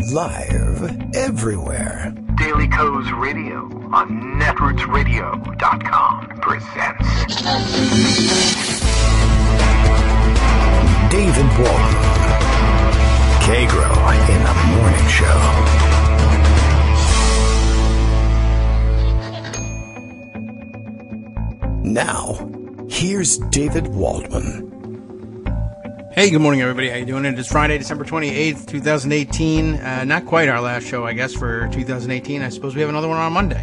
Live everywhere. Daily Co's Radio on netrootsradio.com presents David Walton. Kagro in the Morning Show. Now, here's David Waldman. Hey, good morning, everybody. How you doing? It is Friday, December 28th, 2018. Not quite our last show, I guess, for 2018. I suppose we have another one on Monday.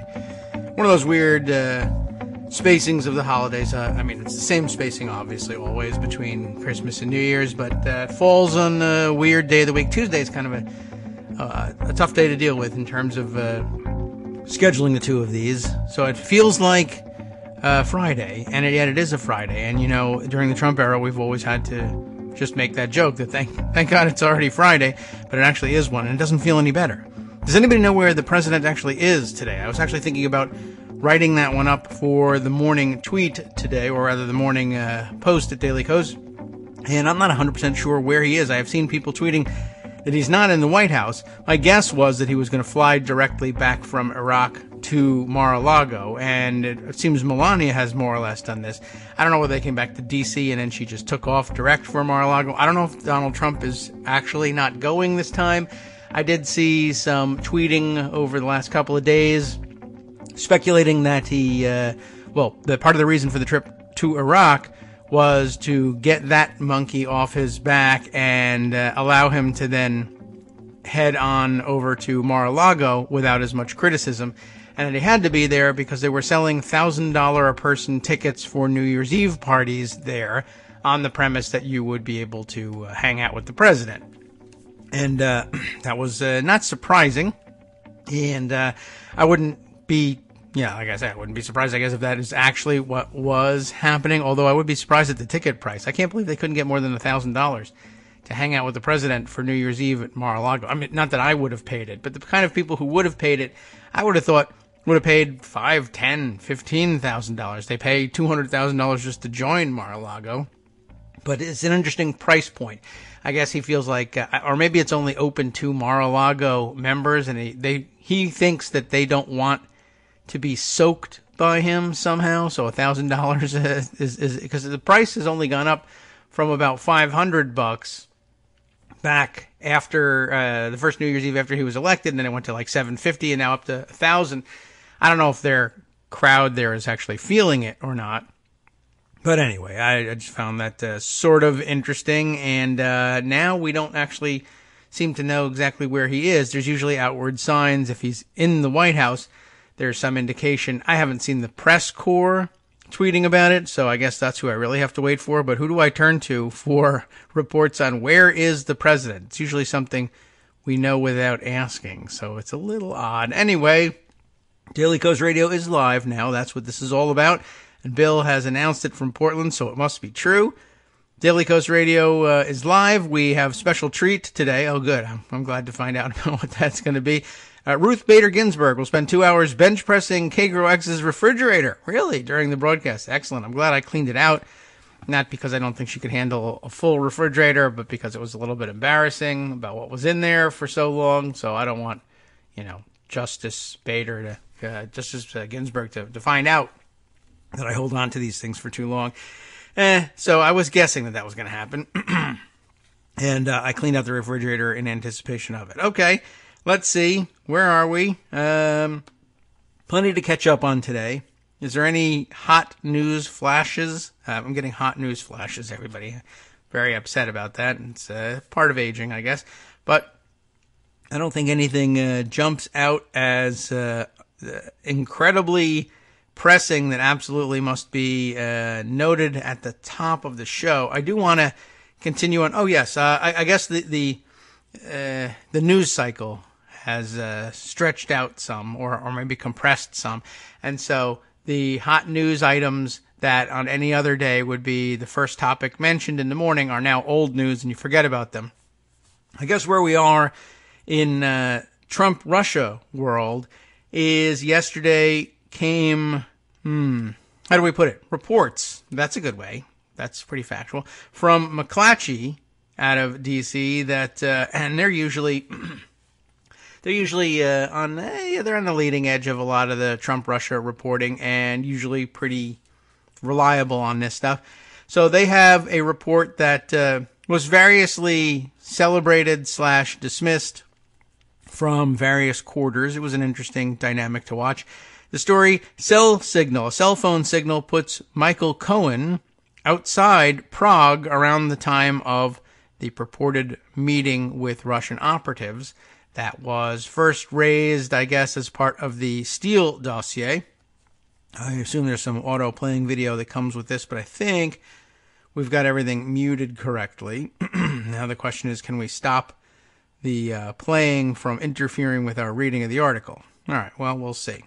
One of those weird spacings of the holidays. I mean, it's the same spacing, obviously, always between Christmas and New Year's, but it falls on a weird day of the week. Tuesday is kind of a tough day to deal with in terms of scheduling the two of these. So it feels like Friday, and yet it is a Friday. And, you know, during the Trump era, we've always had to just make that joke that thank God it's already Friday, but it actually is one, and it doesn't feel any better. Does anybody know where the president actually is today? I was actually thinking about writing that one up for the morning tweet today, or rather the morning post at Daily Kos, and I'm not 100% sure where he is. I have seen people tweeting that he's not in the White House. My guess was that he was going to fly directly back from Iraq to Mar-a-Lago, and it seems Melania has more or less done this. I don't know whether they came back to D.C. and then she just took off direct for Mar-a-Lago. I don't know if Donald Trump is actually not going this time. I did see some tweeting over the last couple of days speculating that he, the part of the reason for the trip to Iraq was to get that monkey off his back and allow him to then head on over to Mar-a-Lago without as much criticism. And he had to be there because they were selling $1,000 a person tickets for New Year's Eve parties there on the premise that you would be able to hang out with the president. And that was not surprising. And I wouldn't be, like I said, I wouldn't be surprised, I guess, if that is actually what was happening. Although I would be surprised at the ticket price. I can't believe they couldn't get more than $1,000 to hang out with the president for New Year's Eve at Mar-a-Lago. I mean, not that I would have paid it, but the kind of people who would have paid it, I would have thought would have paid $5,000, $10,000, $15,000. They pay $200,000 just to join Mar-a-Lago. But it's an interesting price point. I guess he feels like, or maybe it's only open to Mar-a-Lago members, and he thinks that they don't want to be soaked by him somehow. So $1,000 is because the price has only gone up from about $500 back after the first New Year's Eve after he was elected, and then it went to like $750 and now up to $1,000. I don't know if their crowd there is actually feeling it or not. But anyway, I just found that sort of interesting, and now we don't actually seem to know exactly where he is. There's usually outward signs. If he's in the White House, there's some indication. I haven't seen the press corps tweeting about it, so I guess that's who I really have to wait for. But who do I turn to for reports on where is the president? It's usually something we know without asking, so it's a little odd. Anyway, Daily Kos Radio is live now. That's what this is all about. And Bill has announced it from Portland, so it must be true. Daily Kos Radio is live. We have special treat today. Oh, good. I'm glad to find out what that's going to be. Ruth Bader Ginsburg will spend 2 hours bench pressing Kagro X's refrigerator. Really? During the broadcast. Excellent. I'm glad I cleaned it out. Not because I don't think she could handle a full refrigerator, but because it was a little bit embarrassing about what was in there for so long. So I don't want, Justice Bader Justice Ginsburg to find out that I hold on to these things for too long. So I was guessing that was going to happen. And I cleaned out the refrigerator in anticipation of it. Okay, let's see. Where are we? Plenty to catch up on today. Is there any hot news flashes? I'm getting hot news flashes, everybody. Very upset about that. It's part of aging, I guess. But I don't think anything jumps out as incredibly pressing that absolutely must be noted at the top of the show. I do want to continue on. Oh, yes. I guess the news cycle has stretched out some or maybe compressed some. And so the hot news items that on any other day would be the first topic mentioned in the morning are now old news and you forget about them. I guess where we are in Trump-Russia world is yesterday came, how do we put it? Reports. That's a good way. That's pretty factual. From McClatchy out of D.C. that, and they're usually they're usually they're on the leading edge of a lot of the Trump-Russia reporting, and usually pretty reliable on this stuff. So they have a report that was variously celebrated / dismissed from various quarters. It was an interesting dynamic to watch. The story, a cell phone signal puts Michael Cohen outside Prague around the time of the purported meeting with Russian operatives. That was first raised, I guess, as part of the Steele dossier. I assume there's some auto-playing video that comes with this, but I think we've got everything muted correctly. Now the question is, can we stop the playing from interfering with our reading of the article? All right, well, we'll see.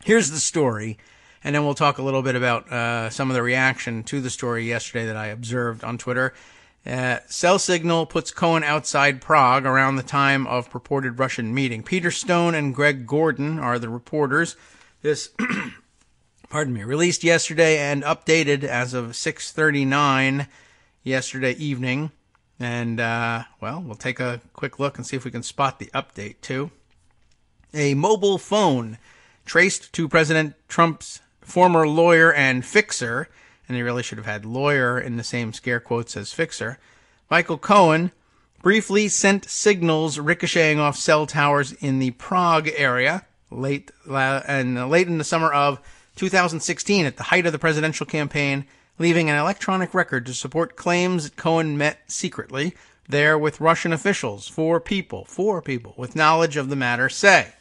Here's the story, and then we'll talk a little bit about some of the reaction to the story yesterday that I observed on Twitter. Cell signal puts Cohen outside Prague around the time of purported Russian meeting. Peter Stone and Greg Gordon are the reporters. This, released yesterday and updated as of 6:39 yesterday evening. And, we'll take a quick look and see if we can spot the update, too. A mobile phone traced to President Trump's former lawyer and fixer, and they really should have had lawyer in the same scare quotes as fixer, Michael Cohen, briefly sent signals ricocheting off cell towers in the Prague area late in the summer of 2016 at the height of the presidential campaign, leaving an electronic record to support claims that Cohen met secretly there with Russian officials. Four people with knowledge of the matter say.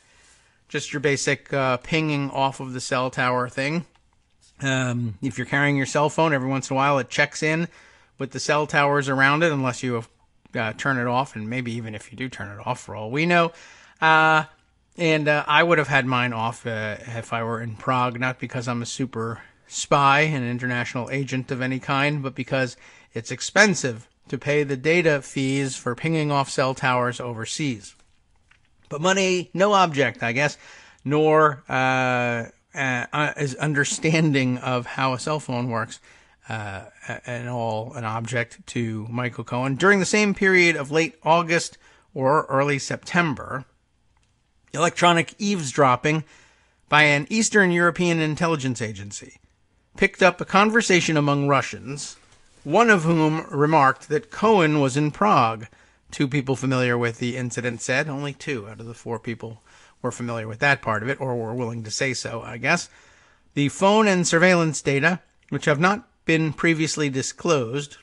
Just your basic pinging off of the cell tower thing. If you're carrying your cell phone, every once in a while it checks in with the cell towers around it, unless you turn it off, and maybe even if you do turn it off, for all we know. And I would have had mine off if I were in Prague, not because I'm a super spy, an international agent of any kind, but because it's expensive to pay the data fees for pinging off cell towers overseas. But money, no object, I guess, nor is understanding of how a cell phone works at all an object to Michael Cohen. During the same period of late August or early September, electronic eavesdropping by an Eastern European intelligence agency picked up a conversation among Russians, one of whom remarked that Cohen was in Prague. Two people familiar with the incident said. Only two out of the four people were familiar with that part of it, or were willing to say so, I guess. The phone and surveillance data, which have not been previously disclosed,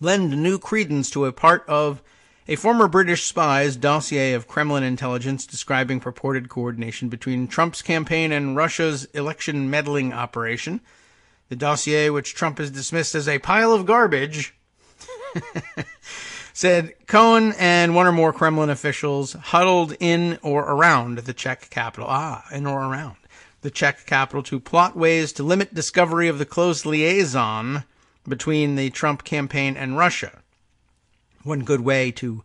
lend new credence to a part of a former British spy's dossier of Kremlin intelligence describing purported coordination between Trump's campaign and Russia's election meddling operation. The dossier, which Trump has dismissed as a pile of garbage, said Cohen and one or more Kremlin officials huddled in or around the Czech capital. In or around the Czech capital to plot ways to limit discovery of the close liaison between the Trump campaign and Russia. One good way to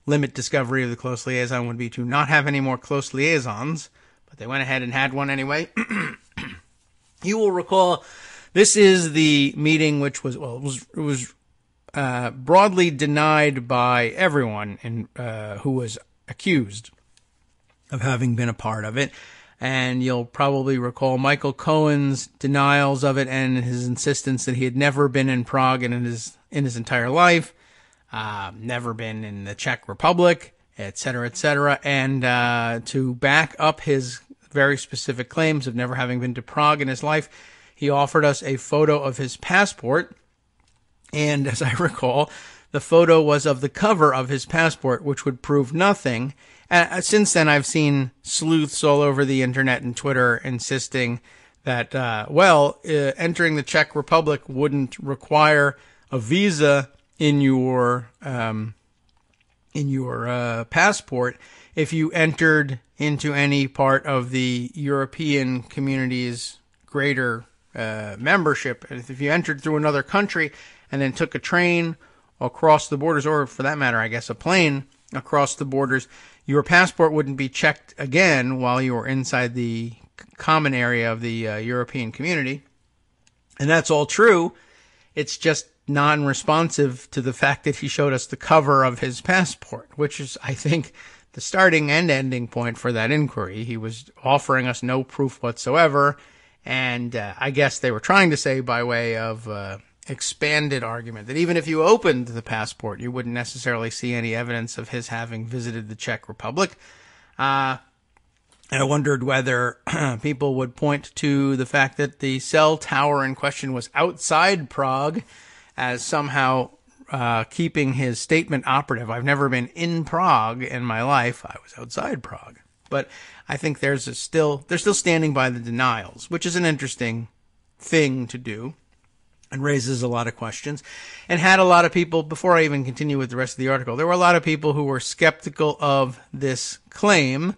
limit discovery of the close liaison would be to not have any more close liaisons, but they went ahead and had one anyway. You will recall this is the meeting which was, broadly denied by everyone who was accused of having been a part of it. And you'll probably recall Michael Cohen's denials of it and his insistence that he had never been in Prague in his entire life, never been in the Czech Republic, etc., and to back up his very specific claims of never having been to Prague in his life, he offered us a photo of his passport. And as I recall, the photo was of the cover of his passport, which would prove nothing. Since then, I've seen sleuths all over the internet and Twitter insisting that, entering the Czech Republic wouldn't require a visa in your passport if you entered into any part of the European community's greater membership. If you entered through another country and then took a train across the borders, or for that matter, I guess a plane across the borders, your passport wouldn't be checked again while you were inside the common area of the European community. And that's all true. It's just non-responsive to the fact that he showed us the cover of his passport, which is, I think, the starting and ending point for that inquiry. He was offering us no proof whatsoever, and I guess they were trying to say by way of expanded argument that even if you opened the passport, you wouldn't necessarily see any evidence of his having visited the Czech Republic. And I wondered whether people would point to the fact that the cell tower in question was outside Prague as somehow keeping his statement operative. I've never been in Prague in my life. I was outside Prague. But I think they're still standing by the denials, which is an interesting thing to do and raises a lot of questions. And had a lot of people, before I even continue with the rest of the article, there were a lot of people who were skeptical of this claim.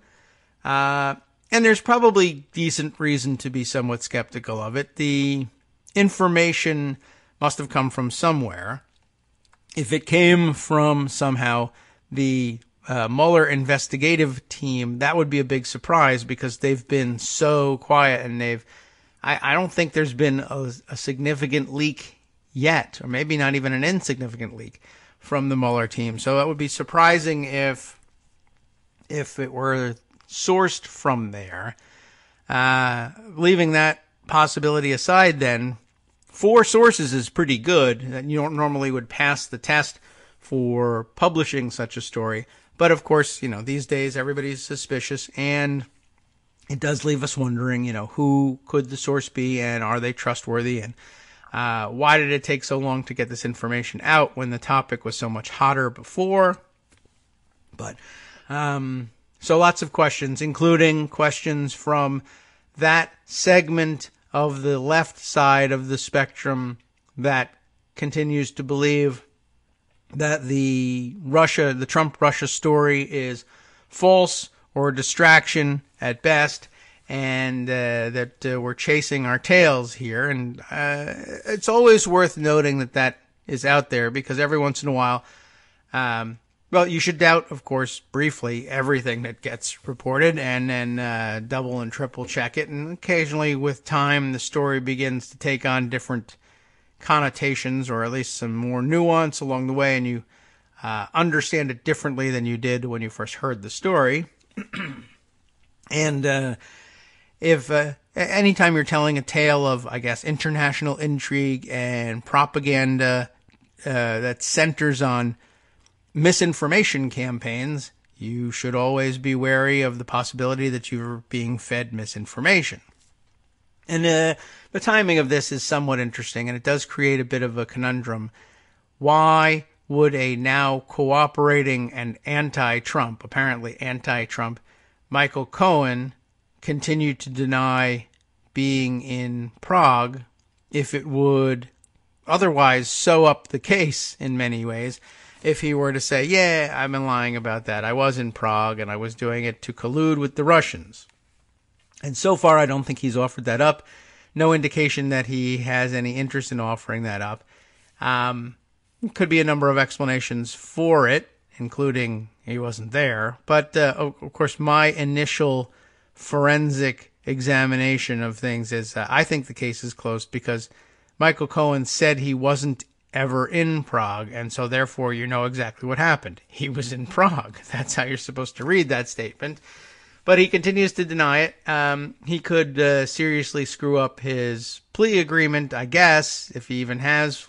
And there's probably decent reason to be somewhat skeptical of it. The information must have come from somewhere. If it came from somehow the Mueller investigative team, that would be a big surprise because they've been so quiet and I don't think there's been a significant leak yet, or maybe not even an insignificant leak from the Mueller team. So that would be surprising if it were sourced from there. Leaving that possibility aside then, 4 sources is pretty good. You don't normally would pass the test for publishing such a story. But of course, these days everybody's suspicious, and it does leave us wondering, who could the source be and are they trustworthy, and why did it take so long to get this information out when the topic was so much hotter before? But, so lots of questions, including questions from that segment of the left side of the spectrum that continues to believe that the Trump-Russia story is false or a distraction at best, and that we're chasing our tails here. And it's always worth noting that is out there, because every once in a while, you should doubt, of course, briefly everything that gets reported, and then double and triple check it. And occasionally, with time, the story begins to take on different connotations, or at least some more nuance along the way, and you understand it differently than you did when you first heard the story. And if anytime you're telling a tale of, I guess, international intrigue and propaganda that centers on misinformation campaigns, you should always be wary of the possibility that you're being fed misinformation. And the timing of this is somewhat interesting, and it does create a bit of a conundrum. Why would a now cooperating and apparently anti-Trump, Michael Cohen continue to deny being in Prague if it would otherwise sew up the case in many ways? If he were to say, yeah, I've been lying about that. I was in Prague and I was doing it to collude with the Russians. And so far, I don't think he's offered that up. No indication that he has any interest in offering that up. Could be a number of explanations for it, including he wasn't there. But, of course, my initial forensic examination of things is I think the case is closed because Michael Cohen said he wasn't ever in Prague, and so therefore you know exactly what happened. He was in Prague. That's how you're supposed to read that statement. But he continues to deny it. He could seriously screw up his plea agreement, I guess, if he even has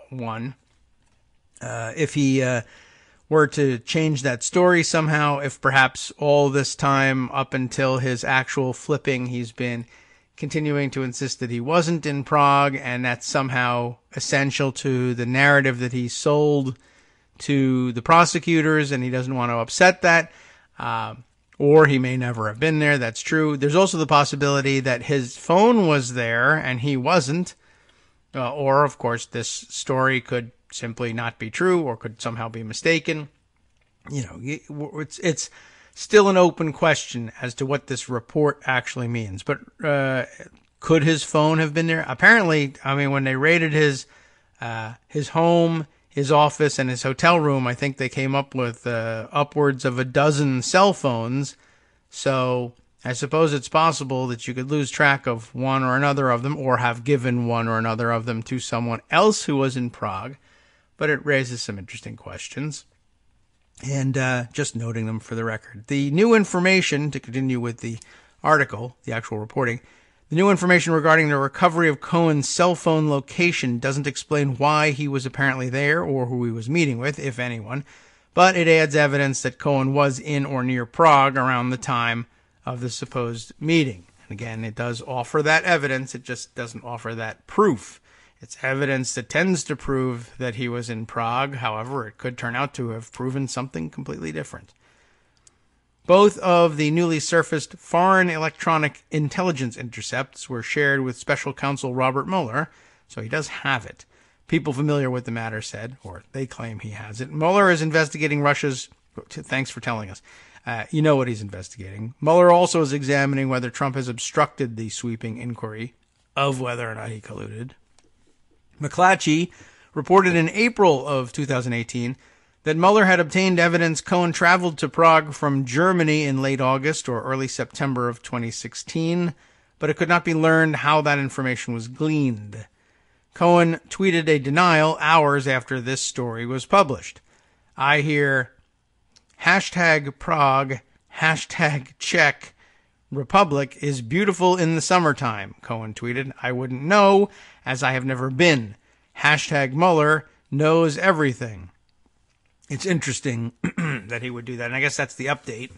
one. If he were to change that story somehow, if perhaps all this time up until his actual flipping, he's been continuing to insist that he wasn't in Prague, and that's somehow essential to the narrative that he sold to the prosecutors, and he doesn't want to upset that. Or he may never have been there. That's true. There's also the possibility that his phone was there and he wasn't. Or, of course, this story could simply not be true or could somehow be mistaken. It's still an open question as to what this report actually means. But could his phone have been there? Apparently, when they raided his home, his office, and his hotel room, I think they came up with upwards of a dozen cell phones. So I suppose it's possible that you could lose track of one or another of them, or have given one or another of them to someone else who was in Prague. But it raises some interesting questions. and just noting them for the record. The new information, to continue with the article, the actual reporting, the new information regarding the recovery of Cohen's cell phone location doesn't explain why he was apparently there or who he was meeting with, if anyone, but it adds evidence that Cohen was in or near Prague around the time of the supposed meeting. And again, it does offer that evidence, it just doesn't offer that proof. It's evidence that tends to prove that he was in Prague. However, it could turn out to have proven something completely different. Both of the newly surfaced foreign electronic intelligence intercepts were shared with special counsel Robert Mueller, so he does have it. People familiar with the matter said, or they claim he has it. Mueller is investigating Russia's... Thanks for telling us. You know what he's investigating. Mueller also is examining whether Trump has obstructed the sweeping inquiry of whether or not he colluded. McClatchy reported in April of 2018 that Mueller had obtained evidence Cohen traveled to Prague from Germany in late August or early September of 2016, but it could not be learned how that information was gleaned. Cohen tweeted a denial hours after this story was published. I hear #Prague, #Czech Republic is beautiful in the summertime, Cohen tweeted. I wouldn't know, as I have never been. #Mueller knows everything. It's interesting that he would do that. And I guess that's the update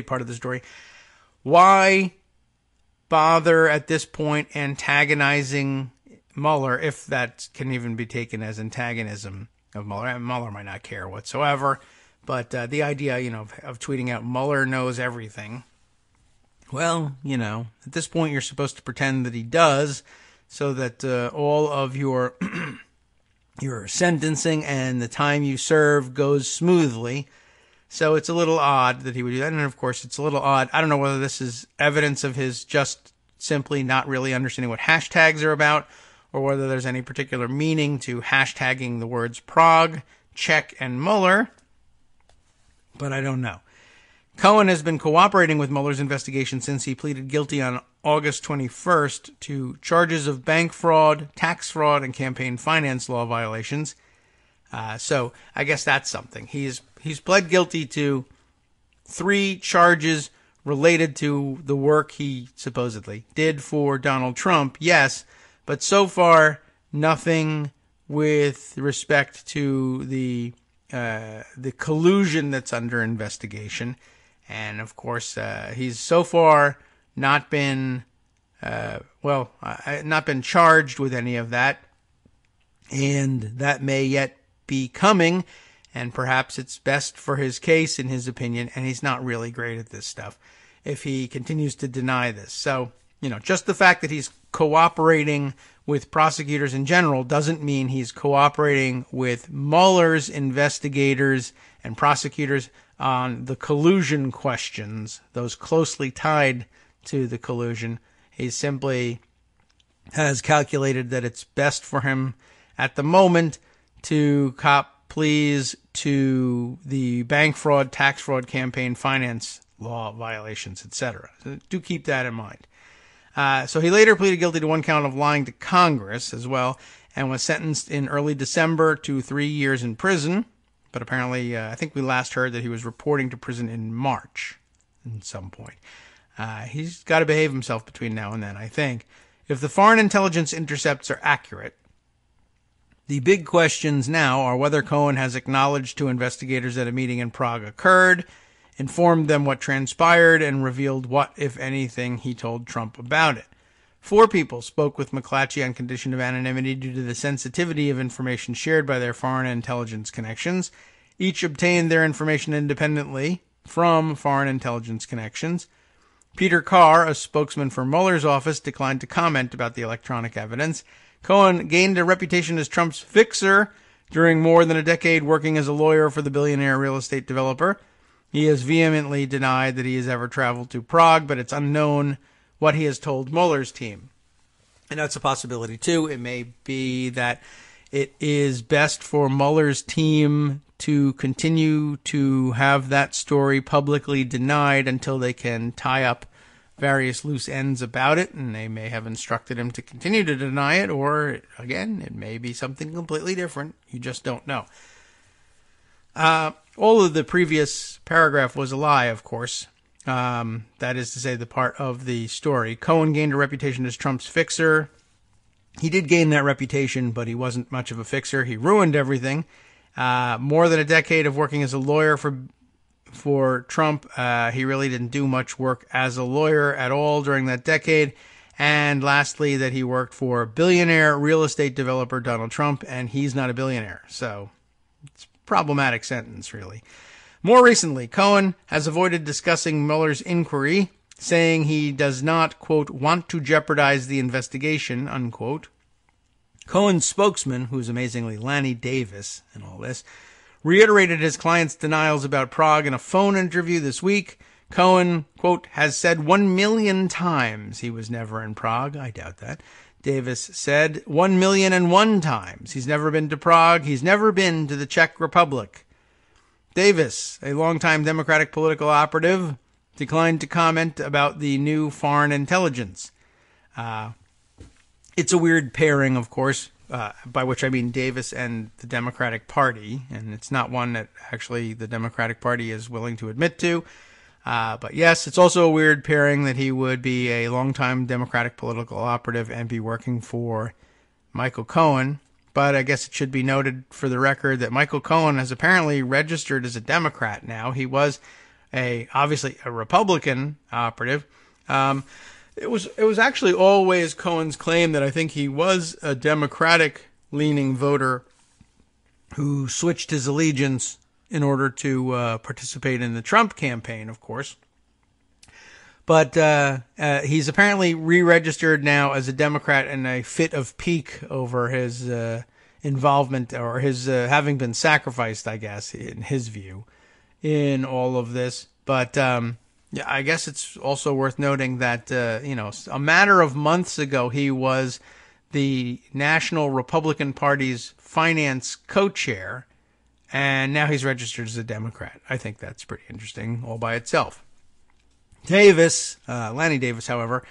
part of the story. Why bother at this point antagonizing Mueller, if that can even be taken as antagonism of Mueller? Mueller might not care whatsoever, but the idea, of tweeting out Mueller knows everything. Well, at this point you're supposed to pretend that he does, so that all of your your sentencing and the time you serve goes smoothly. So it's a little odd that he would do that. And of course, it's a little odd. I don't know whether this is evidence of his just simply not really understanding what hashtags are about, or whether there's any particular meaning to hashtagging the words Prague, Czech, and Mueller. But I don't know. Cohen has been cooperating with Mueller's investigation since he pleaded guilty on August 21st to charges of bank fraud, tax fraud, and campaign finance law violations. So I guess that's something. He's pled guilty to 3 charges related to the work he supposedly did for Donald Trump, yes, but so far nothing with respect to the collusion that's under investigation. And of course, he's so far not been charged with any of that, and that may yet be coming. And perhaps it's best for his case, in his opinion, and he's not really great at this stuff, if he continues to deny this. So, just the fact that he's cooperating with prosecutors in general doesn't mean he's cooperating with Mueller's investigators and prosecutors on the collusion questions, those closely tied to the collusion. He simply has calculated that it's best for him at the moment to cop pleas to the bank fraud, tax fraud, campaign finance law violations, etc. So do keep that in mind. So he later pleaded guilty to 1 count of lying to Congress as well, and was sentenced in early December to 3 years in prison. But apparently, I think we last heard that he was reporting to prison in March at some point. He's got to behave himself between now and then, I think. If the foreign intelligence intercepts are accurate, the big questions now are whether Cohen has acknowledged to investigators that a meeting in Prague occurred, informed them what transpired, and revealed what, if anything, he told Trump about it. 4 people spoke with McClatchy on condition of anonymity due to the sensitivity of information shared by their foreign intelligence connections. Each obtained their information independently from foreign intelligence connections. Peter Carr, a spokesman for Mueller's office, declined to comment about the electronic evidence. Cohen gained a reputation as Trump's fixer during more than a decade working as a lawyer for the billionaire real estate developer. He has vehemently denied that he has ever traveled to Prague, but it's unknown what he has told Mueller's team. And that's a possibility, too. It may be that it is best for Mueller's team to continue to have that story publicly denied until they can tie up various loose ends about it, and they may have instructed him to continue to deny it, or, again, it may be something completely different. You just don't know. All of the previous paragraph was a lie, of course. That is to say, the part of the story. Cohen gained a reputation as Trump's fixer. He did gain that reputation, but he wasn't much of a fixer. He ruined everything. More than a decade of working as a lawyer for Trump. He really didn't do much work as a lawyer at all during that decade. And lastly, that he worked for billionaire real estate developer Donald Trump, and he's not a billionaire. So it's a problematic sentence, really. More recently, Cohen has avoided discussing Mueller's inquiry, saying he does not, quote, want to jeopardize the investigation, unquote. Cohen's spokesman, who's amazingly Lanny Davis in all this, reiterated his client's denials about Prague in a phone interview this week. Cohen, quote, has said 1 million times he was never in Prague. I doubt that. Davis said 1,000,001 times. He's never been to Prague. He's never been to the Czech Republic. Davis, a longtime Democratic political operative, declined to comment about the new foreign intelligence. It's a weird pairing, of course, by which I mean Davis and the Democratic Party, and it's not one that actually the Democratic Party is willing to admit to. But yes, it's also a weird pairing that he would be a longtime Democratic political operative and be working for Michael Cohen. But I guess it should be noted for the record that Michael Cohen has apparently registered as a Democrat now. He was obviously a Republican operative. It was actually always Cohen's claim that I think he was a Democratic-leaning voter who switched his allegiance in order to participate in the Trump campaign, of course. But he's apparently re-registered now as a Democrat in a fit of pique over his involvement or his having been sacrificed, I guess, in his view, in all of this. But yeah, I guess it's also worth noting that, a matter of months ago, he was the National Republican Party's finance co-chair, and now he's registered as a Democrat. I think that's pretty interesting all by itself. Lanny Davis, however,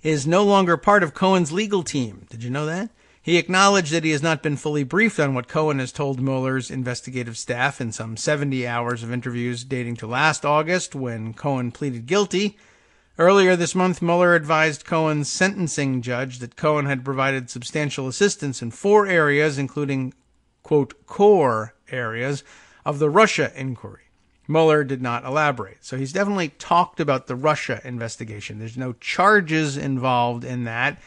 is no longer part of Cohen's legal team. Did you know that? He acknowledged that he has not been fully briefed on what Cohen has told Mueller's investigative staff in some 70 hours of interviews dating to last August when Cohen pleaded guilty. Earlier this month, Mueller advised Cohen's sentencing judge that Cohen had provided substantial assistance in 4 areas, including, quote, core areas of the Russia inquiry. Mueller did not elaborate. So he's definitely talked about the Russia investigation. There's no charges involved in that.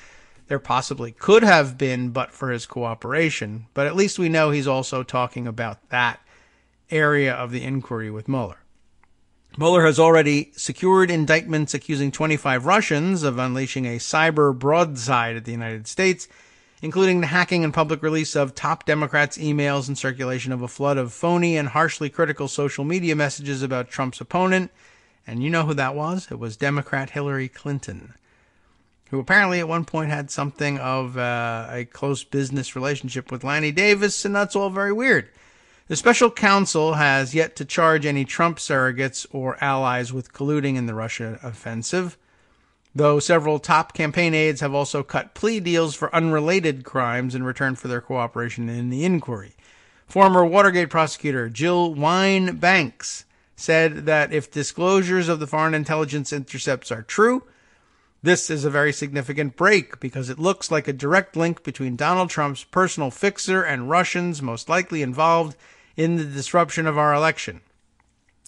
There possibly could have been, but for his cooperation. But at least we know he's also talking about that area of the inquiry with Mueller. Mueller has already secured indictments accusing 25 Russians of unleashing a cyber broadside at the United States, including the hacking and public release of top Democrats' emails and circulation of a flood of phony and harshly critical social media messages about Trump's opponent. And you know who that was? It was Democrat Hillary Clinton, who apparently at one point had something of a close business relationship with Lanny Davis, and that's all very weird. The special counsel has yet to charge any Trump surrogates or allies with colluding in the Russia offensive, though several top campaign aides have also cut plea deals for unrelated crimes in return for their cooperation in the inquiry. Former Watergate prosecutor Jill Wine-Banks said that if disclosures of the foreign intelligence intercepts are true, this is a very significant break because it looks like a direct link between Donald Trump's personal fixer and Russians most likely involved in the disruption of our election.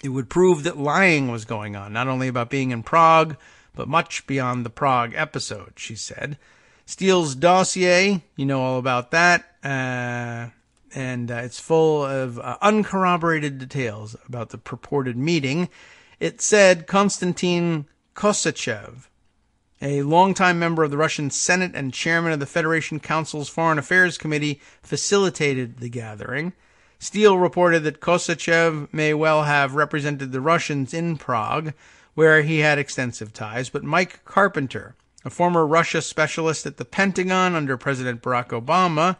It would prove that lying was going on, not only about being in Prague, but much beyond the Prague episode, she said. Steele's dossier, you know all about that, and it's full of uncorroborated details about the purported meeting. It said Konstantin Kosachev, a longtime member of the Russian Senate and chairman of the Federation Council's Foreign Affairs Committee, facilitated the gathering. Steele reported that Kosachev may well have represented the Russians in Prague, where he had extensive ties, but Mike Carpenter, a former Russia specialist at the Pentagon under President Barack Obama,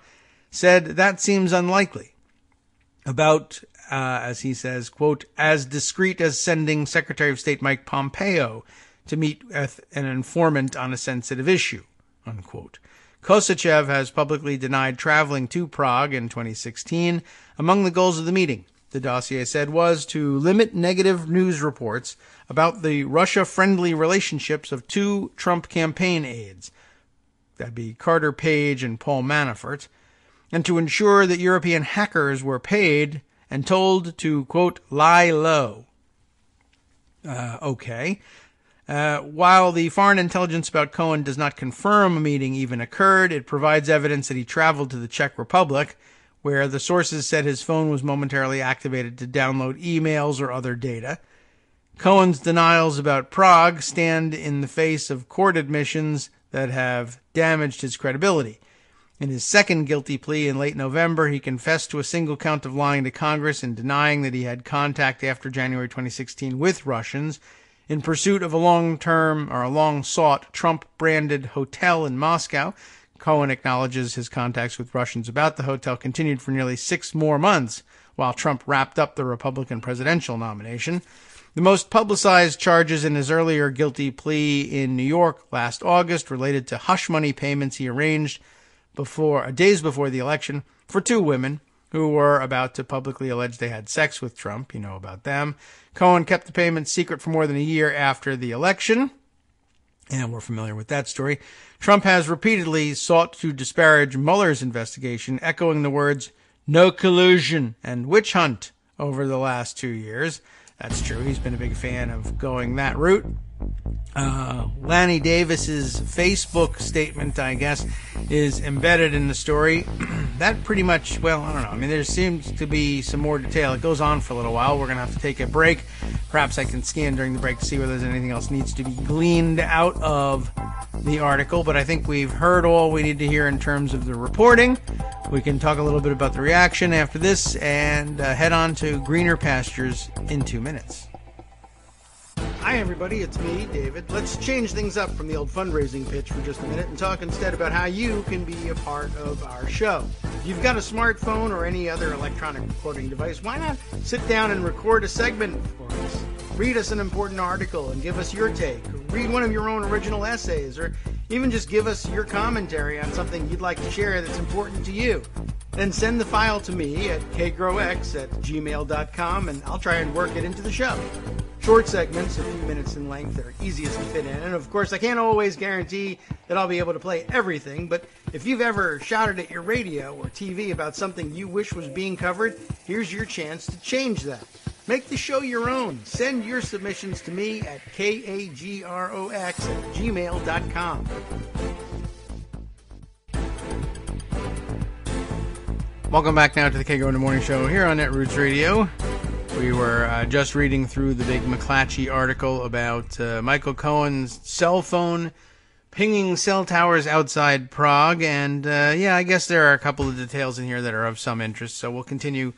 said that seems unlikely. About, as he says, quote, as discreet as sending Secretary of State Mike Pompeo to meet with an informant on a sensitive issue, unquote. Kosachev has publicly denied traveling to Prague in 2016. Among the goals of the meeting, the dossier said, was to limit negative news reports about the Russia-friendly relationships of two Trump campaign aides, that'd be Carter Page and Paul Manafort, and to ensure that European hackers were paid and told to, quote, lie low. Okay. While the foreign intelligence about Cohen does not confirm a meeting even occurred, it provides evidence that he traveled to the Czech Republic, where the sources said his phone was momentarily activated to download emails or other data. Cohen's denials about Prague stand in the face of court admissions that have damaged his credibility. In his second guilty plea in late November, he confessed to a single count of lying to Congress and denying that he had contact after January 2016 with Russians in pursuit of a long-sought Trump-branded hotel in Moscow. Cohen acknowledges his contacts with Russians about the hotel continued for nearly 6 more months while Trump wrapped up the Republican presidential nomination. The most publicized charges in his earlier guilty plea in New York last August related to hush money payments he arranged days before the election for 2 women who were about to publicly allege they had sex with Trump. You know about them. Cohen kept the payments secret for more than a year after the election, and we're familiar with that story. Trump has repeatedly sought to disparage Mueller's investigation, echoing the words, no collusion and witch hunt over the last 2 years. That's true. He's been a big fan of going that route. Lanny Davis's Facebook statement, I guess, is embedded in the story. That pretty much, well, I don't know. I mean, there seems to be some more detail. It goes on for a little while. We're going to have to take a break. Perhaps I can scan during the break to see whether there's anything else needs to be gleaned out of the article. But I think we've heard all we need to hear in terms of the reporting. We can talk a little bit about the reaction after this and head on to greener pastures in 2 minutes. Hi everybody, it's me, David. Let's change things up from the old fundraising pitch for just a minute and talk instead about how you can be a part of our show. If you've got a smartphone or any other electronic recording device, why not sit down and record a segment for us? Read us an important article and give us your take. Or read one of your own original essays, or even just give us your commentary on something you'd like to share that's important to you. Then send the file to me at kagrox@gmail.com and I'll try and work it into the show. Short segments, a few minutes in length, are easiest to fit in. And of course, I can't always guarantee that I'll be able to play everything, but if you've ever shouted at your radio or TV about something you wish was being covered, here's your chance to change that. Make the show your own. Send your submissions to me at kagrox@gmail.com. Welcome back now to the Kagro in the Morning Show here on Netroots Radio. We were just reading through the big McClatchy article about Michael Cohen's cell phone pinging cell towers outside Prague. And, I guess there are a couple of details in here that are of some interest. So we'll continue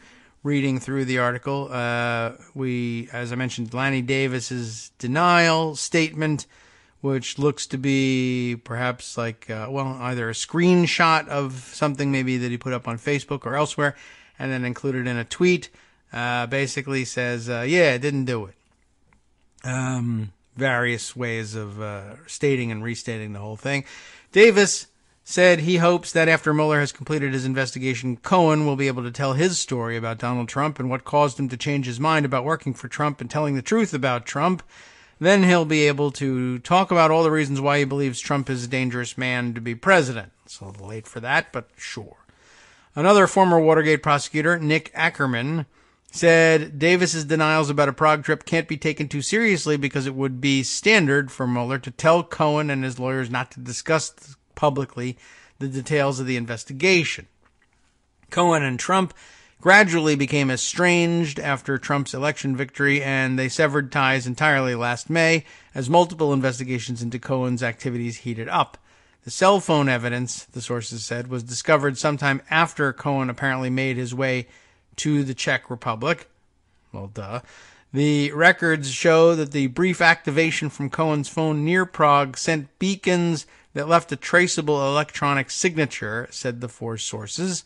reading through the article. As I mentioned, Lanny Davis's denial statement, which looks to be perhaps like, either a screenshot of something maybe that he put up on Facebook or elsewhere, and then included in a tweet. Basically says, I didn't do it. Various ways of stating and restating the whole thing. Davis said he hopes that after Mueller has completed his investigation, Cohen will be able to tell his story about Donald Trump and what caused him to change his mind about working for Trump and telling the truth about Trump. Then he'll be able to talk about all the reasons why he believes Trump is a dangerous man to be president. It's a little late for that, but sure. Another former Watergate prosecutor, Nick Ackerman, said Davis's denials about a Prague trip can't be taken too seriously because it would be standard for Mueller to tell Cohen and his lawyers not to discuss publicly the details of the investigation. Cohen and Trump gradually became estranged after Trump's election victory, and they severed ties entirely last May as multiple investigations into Cohen's activities heated up. The cell phone evidence, the sources said, was discovered sometime after Cohen apparently made his way to the Czech Republic. Well, duh. The records show that the brief activation from Cohen's phone near Prague sent beacons that left a traceable electronic signature, said the 4 sources.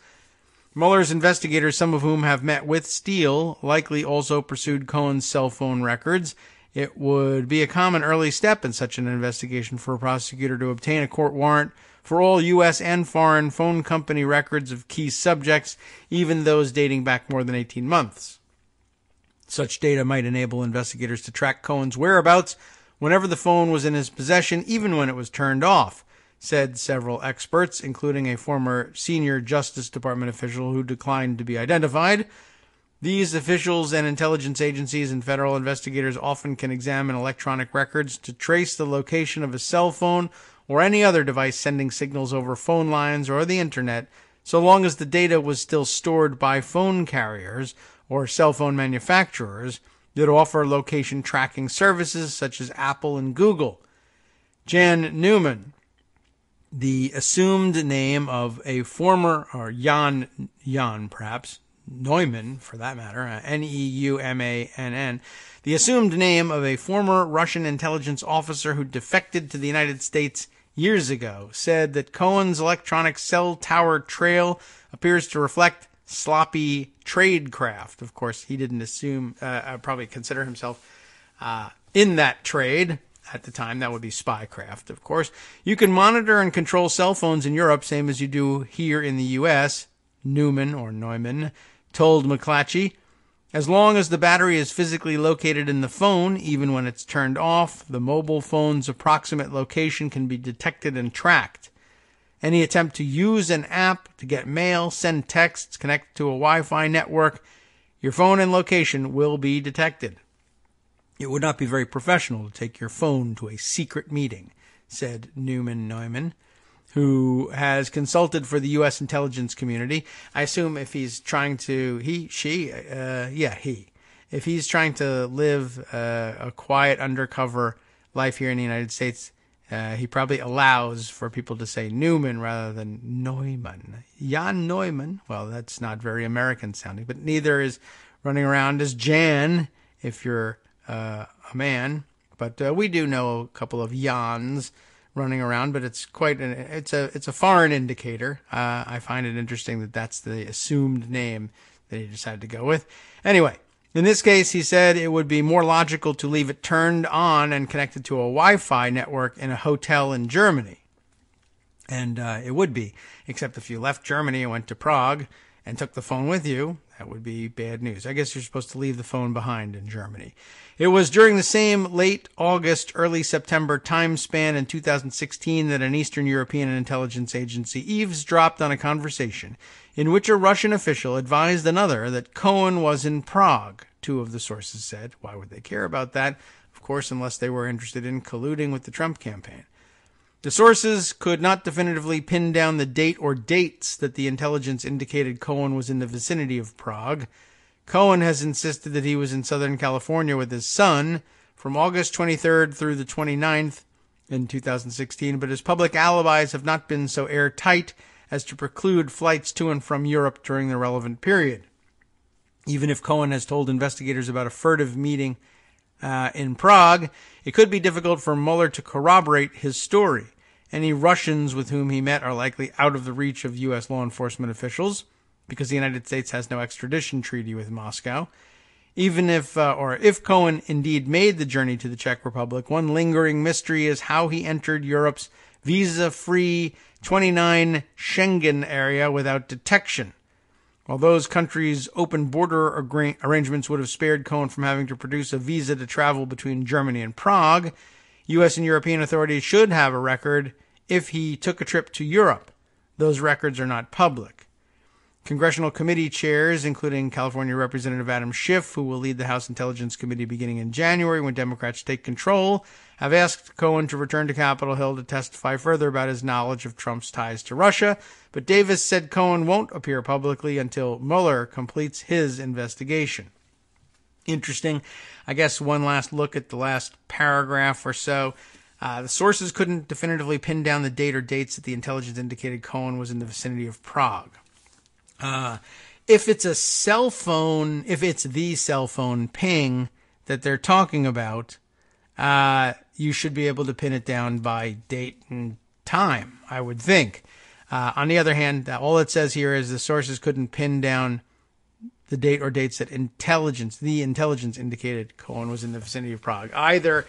Mueller's investigators, some of whom have met with Steele, likely also pursued Cohen's cell phone records. It would be a common early step in such an investigation for a prosecutor to obtain a court warrant for all U.S. and foreign phone company records of key subjects, even those dating back more than 18 months. Such data might enable investigators to track Cohen's whereabouts whenever the phone was in his possession, even when it was turned off, said several experts, including a former senior Justice Department official who declined to be identified. These officials and intelligence agencies and federal investigators often can examine electronic records to trace the location of a cell phone or any other device sending signals over phone lines or the internet, so long as the data was still stored by phone carriers or cell phone manufacturers that offer location tracking services such as Apple and Google. Jan Newman, the assumed name of a former, or Jan perhaps, Neumann, for that matter, Neumann, the assumed name of a former Russian intelligence officer who defected to the United States years ago, said that Cohen's electronic cell tower trail appears to reflect sloppy tradecraft. Of course, he didn't probably consider himself in that trade at the time. That would be spycraft, of course. You can monitor and control cell phones in Europe, same as you do here in the U.S., Neumann told McClatchy. As long as the battery is physically located in the phone, even when it's turned off, the mobile phone's approximate location can be detected and tracked. Any attempt to use an app to get mail, send texts, connect to a Wi-Fi network, your phone and location will be detected. It would not be very professional to take your phone to a secret meeting, said Neumann, who has consulted for the U.S. intelligence community. I assume if he's trying to, if he's trying to live a quiet undercover life here in the United States, he probably allows for people to say Newman rather than Neumann. Jan Neumann, well, that's not very American sounding, but neither is running around as Jan if you're a man. But we do know a couple of Jans running around, but it's it's a foreign indicator. I find it interesting that that's the assumed name that he decided to go with. Anyway, in this case, he said it would be more logical to leave it turned on and connected to a Wi-Fi network in a hotel in Germany. And it would be, except if you left Germany and went to Prague and took the phone with you, that would be bad news. I guess you're supposed to leave the phone behind in Germany. It was during the same late August, early September time span in 2016 that an Eastern European intelligence agency eavesdropped on a conversation in which a Russian official advised another that Cohen was in Prague, two of the sources said. Why would they care about that? Of course, unless they were interested in colluding with the Trump campaign. The sources could not definitively pin down the date or dates that the intelligence indicated Cohen was in the vicinity of Prague. Cohen has insisted that he was in Southern California with his son from August 23rd through the 29th in 2016, but his public alibis have not been so airtight as to preclude flights to and from Europe during the relevant period. Even if Cohen has told investigators about a furtive meeting in Prague, it could be difficult for Mueller to corroborate his story. Any Russians with whom he met are likely out of the reach of U.S. law enforcement officials because the United States has no extradition treaty with Moscow. Even if Cohen indeed made the journey to the Czech Republic, one lingering mystery is how he entered Europe's visa-free 29 Schengen area without detection. While those countries' open border arrangements would have spared Cohen from having to produce a visa to travel between Germany and Prague, U.S. and European authorities should have a record if he took a trip to Europe. Those records are not public. Congressional committee chairs, including California Representative Adam Schiff, who will lead the House Intelligence Committee beginning in January when Democrats take control, have asked Cohen to return to Capitol Hill to testify further about his knowledge of Trump's ties to Russia, but Davis said Cohen won't appear publicly until Mueller completes his investigation. Interesting. I guess one last look at the last paragraph or so. The sources couldn't definitively pin down the date or dates that the intelligence indicated Cohen was in the vicinity of Prague. If it's a cell phone, if it's the cell phone ping that they're talking about, you should be able to pin it down by date and time, I would think. On the other hand, all it says here is the sources couldn't pin down the date or dates that the intelligence indicated Cohen was in the vicinity of Prague. Either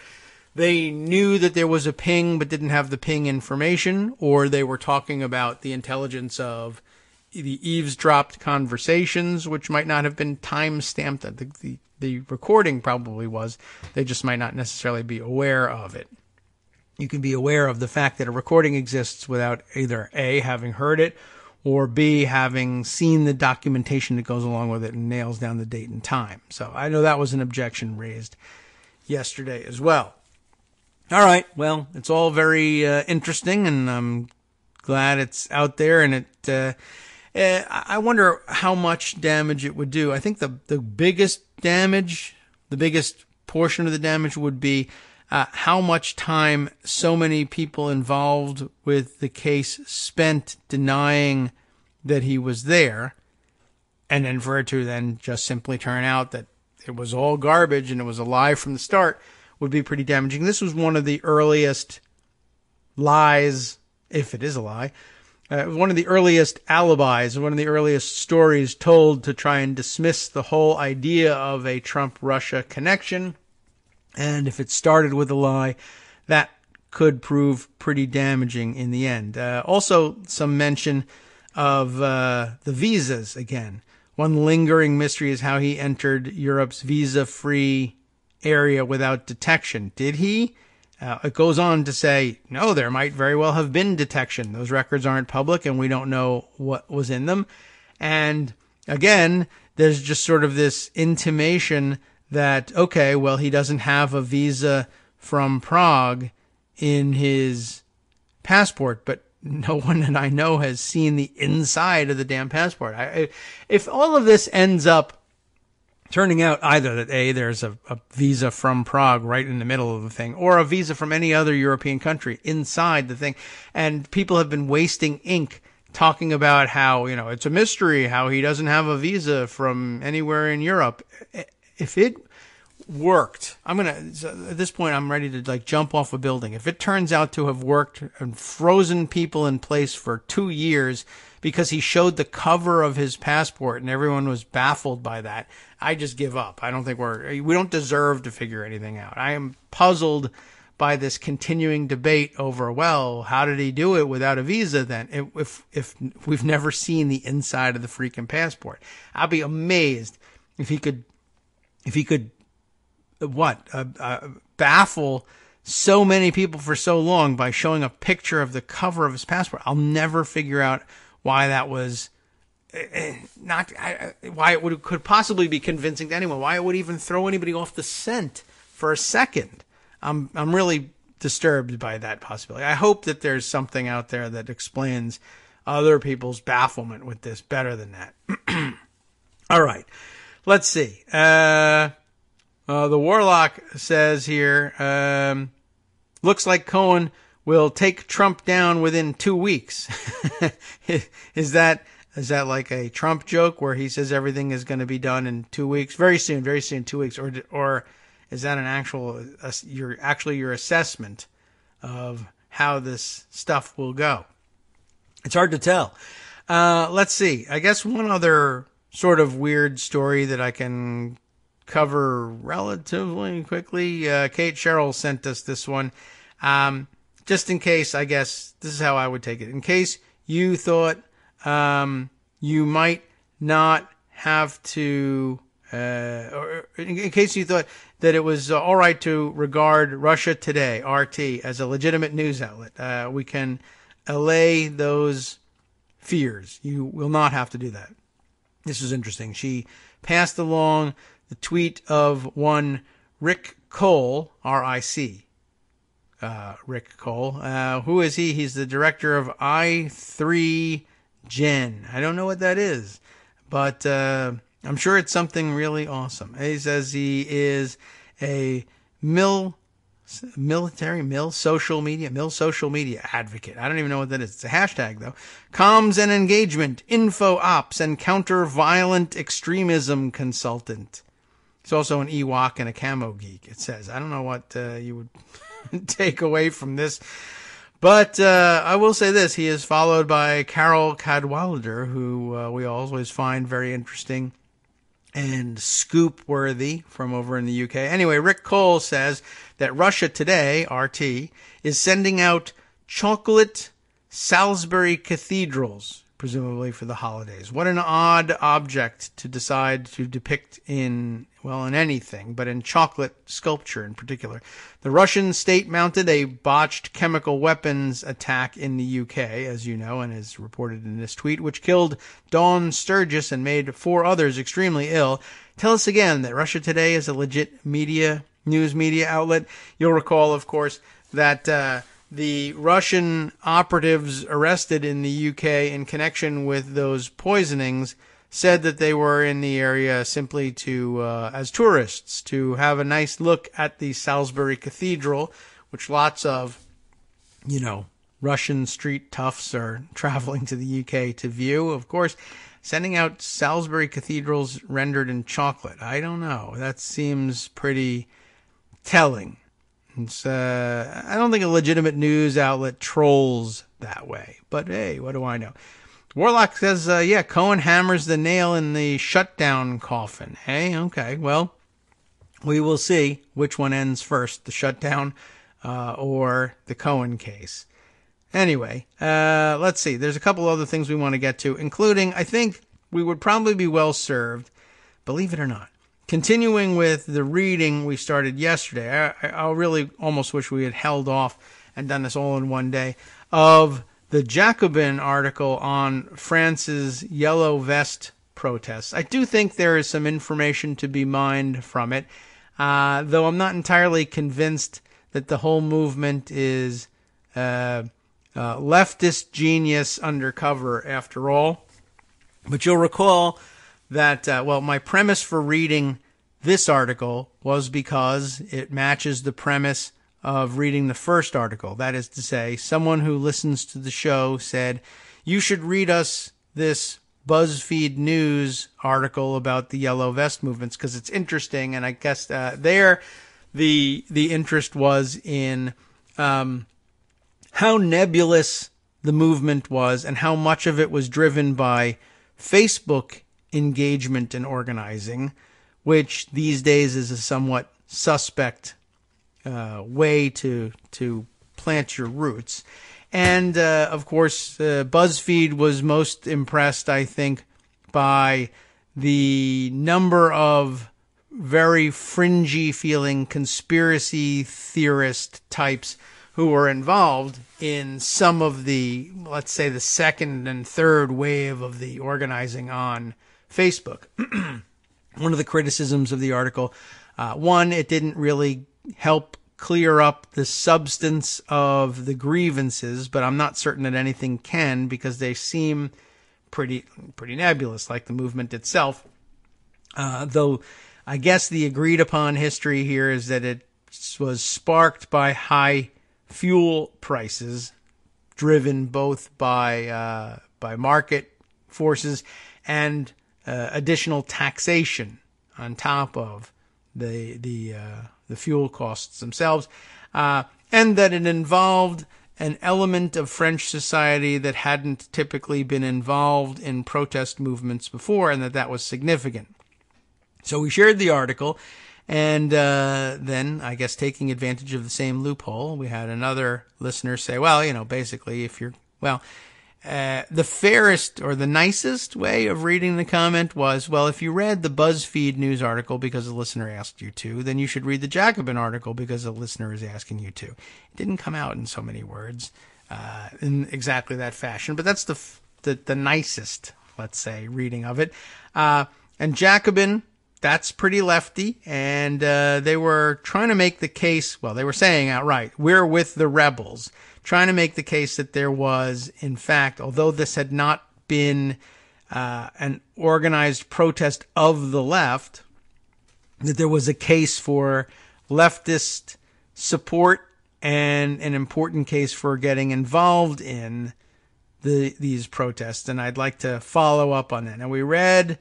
they knew that there was a ping but didn't have the ping information, or they were talking about the intelligence of the eavesdropped conversations, which might not have been time-stamped. I think the the recording probably was. They just might not necessarily be aware of it. You can be aware of the fact that a recording exists without either A, having heard it, or B, having seen the documentation that goes along with it and nails down the date and time. So I know that was an objection raised yesterday as well. All right, well, it's all very interesting, and I'm glad it's out there, and I wonder how much damage it would do. I think the biggest damage, the biggest portion of the damage would be how much time so many people involved with the case spent denying that he was there, and then for it to then just simply turn out that it was all garbage and it was a lie from the start would be pretty damaging. This was one of the earliest lies, if it is a lie, one of the earliest alibis, one of the earliest stories told to try and dismiss the whole idea of a Trump-Russia connection. And if it started with a lie, that could prove pretty damaging in the end. Also, some mention of the visas again. One lingering mystery is how he entered Europe's visa-free area without detection. Did he? It goes on to say, no, there might very well have been detection. Those records aren't public and we don't know what was in them. And again, there's just sort of this intimation that, okay, well, he doesn't have a visa from Prague in his passport, but no one that I know has seen the inside of the damn passport. If all of this ends up turning out either that A, there's a visa from Prague right in the middle of the thing, or a visa from any other European country inside the thing, and people have been wasting ink talking about how, it's a mystery how he doesn't have a visa from anywhere in Europe. If it worked, at this point, I'm ready to jump off a building. If it turns out to have worked and frozen people in place for 2 years because he showed the cover of his passport and everyone was baffled by that, I just give up. I don't think we don't deserve to figure anything out. I am puzzled by this continuing debate over, well, how did he do it without a visa then? If we've never seen the inside of the freaking passport, I'd be amazed if he could baffle so many people for so long by showing a picture of the cover of his passport. I'll never figure out why that was why it could possibly be convincing to anyone, why it would even throw anybody off the scent for a second. I'm really disturbed by that possibility. I hope that there's something out there that explains other people's bafflement with this better than that. All right, let's see. The Warlock says here, looks like Cohen will take Trump down within 2 weeks. Is that like a Trump joke where he says everything is going to be done in 2 weeks? Very soon, 2 weeks. Or is that your assessment of how this stuff will go? It's hard to tell. Let's see. I guess one other sort of weird story that I can cover relatively quickly. Kate Sherrill sent us this one. Just in case, I guess, this is how I would take it. In case you thought you might not have to, or in case you thought that it was all right to regard Russia Today, RT, as a legitimate news outlet, we can allay those fears. You will not have to do that. This is interesting. She passed along the tweet of one Rick Cole, R-I-C, Rick Cole. Who is he? He's the director of i3Gen. I don't know what that is, but I'm sure it's something really awesome. He says he is a social media advocate. I don't even know what that is. It's a hashtag, though. Comms and engagement, info ops, and counter violent extremism consultant. He's also an Ewok and a camo geek, it says. I don't know what you would take away from this. But I will say this. He is followed by Carol Cadwalader, who we always find very interesting and scoop-worthy from over in the UK. Anyway, Rick Cole says that Russia Today, RT, is sending out chocolate Salisbury cathedrals, presumably for the holidays. What an odd object to decide to depict in anything, but in chocolate sculpture in particular. The Russian state mounted a botched chemical weapons attack in the UK, as you know, and is reported in this tweet, which killed Dawn Sturgis and made 4 others extremely ill. Tell us again that Russia Today is a legit news media outlet. You'll recall, of course, that the Russian operatives arrested in the UK in connection with those poisonings said that they were in the area simply to, as tourists, to have a nice look at the Salisbury Cathedral, which lots of, Russian street toughs are traveling to the UK to view. Of course, sending out Salisbury Cathedrals rendered in chocolate. I don't know. That seems pretty telling. I don't think a legitimate news outlet trolls that way. But hey, what do I know? Warlock says, Cohen hammers the nail in the shutdown coffin. Hey, okay, well, we will see which one ends first, the shutdown or the Cohen case. Anyway, let's see. There's a couple other things we want to get to, including, I think we would probably be well served, believe it or not, continuing with the reading we started yesterday. I really almost wish we had held off and done this all in one day, of the Jacobin article on France's yellow vest protests. I do think there is some information to be mined from it, though I'm not entirely convinced that the whole movement is leftist genius undercover after all. But you'll recall that, my premise for reading this article was because it matches the premise of reading the first article. That is to say, someone who listens to the show said, you should read us this BuzzFeed News article about the yellow vest movements because it's interesting. And I guess the interest was in how nebulous the movement was and how much of it was driven by Facebook engagement and organizing, which these days is a somewhat suspect way to plant your roots. And, of course, BuzzFeed was most impressed, I think, by the number of very fringy-feeling conspiracy theorist types who were involved in some of the, let's say, the second and third wave of the organizing on Facebook. One of the criticisms of the article, one, it didn't really help clear up the substance of the grievances, but I'm not certain that anything can because they seem pretty nebulous, like the movement itself. Though I guess the agreed upon history here is that it was sparked by high fuel prices, driven both by market forces and additional taxation on top of the fuel costs themselves, and that it involved an element of French society that hadn't typically been involved in protest movements before, and that was significant. So we shared the article, and then, I guess, taking advantage of the same loophole, we had another listener say, basically, if you're, the fairest or the nicest way of reading the comment was, if you read the BuzzFeed News article because a listener asked you to, then you should read the Jacobin article because a listener is asking you to. It didn't come out in so many words in exactly that fashion, but that's the nicest, let's say, reading of it. And Jacobin, that's pretty lefty, and they were trying to make the case, they were saying outright, we're with the rebels, trying to make the case that there was, in fact, although this had not been an organized protest of the left, that there was a case for leftist support and an important case for getting involved in these protests. And I'd like to follow up on that. Now, we read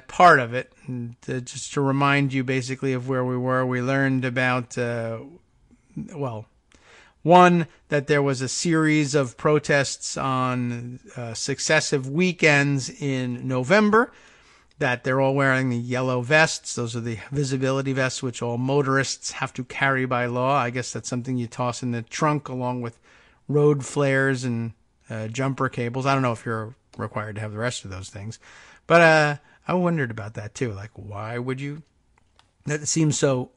part of it, and just to remind you basically of where we were. We learned about, one, that there was a series of protests on successive weekends in November, that they're all wearing the yellow vests. Those are the visibility vests, which all motorists have to carry by law. I guess that's something you toss in the trunk along with road flares and jumper cables. I don't know if you're required to have the rest of those things. But I wondered about that too. Like, why would you? That seems so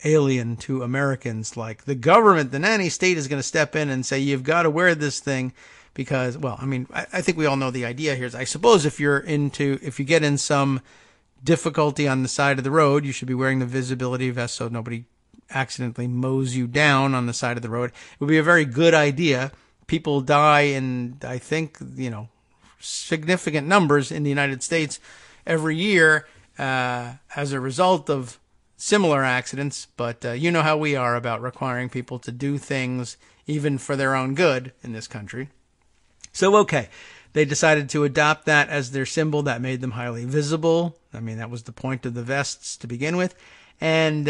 alien to Americans. Like, the government, the nanny state is going to step in and say, you've got to wear this thing because, well, I mean, I think we all know the idea here is, I suppose if you get in some difficulty on the side of the road, you should be wearing the visibility vest so nobody accidentally mows you down on the side of the road. It would be a very good idea. People die in, I think, significant numbers in the United States every year as a result of similar accidents, but you know how we are about requiring people to do things even for their own good in this country. So, okay, they decided to adopt that as their symbol. That made them highly visible. I mean, that was the point of the vests to begin with. And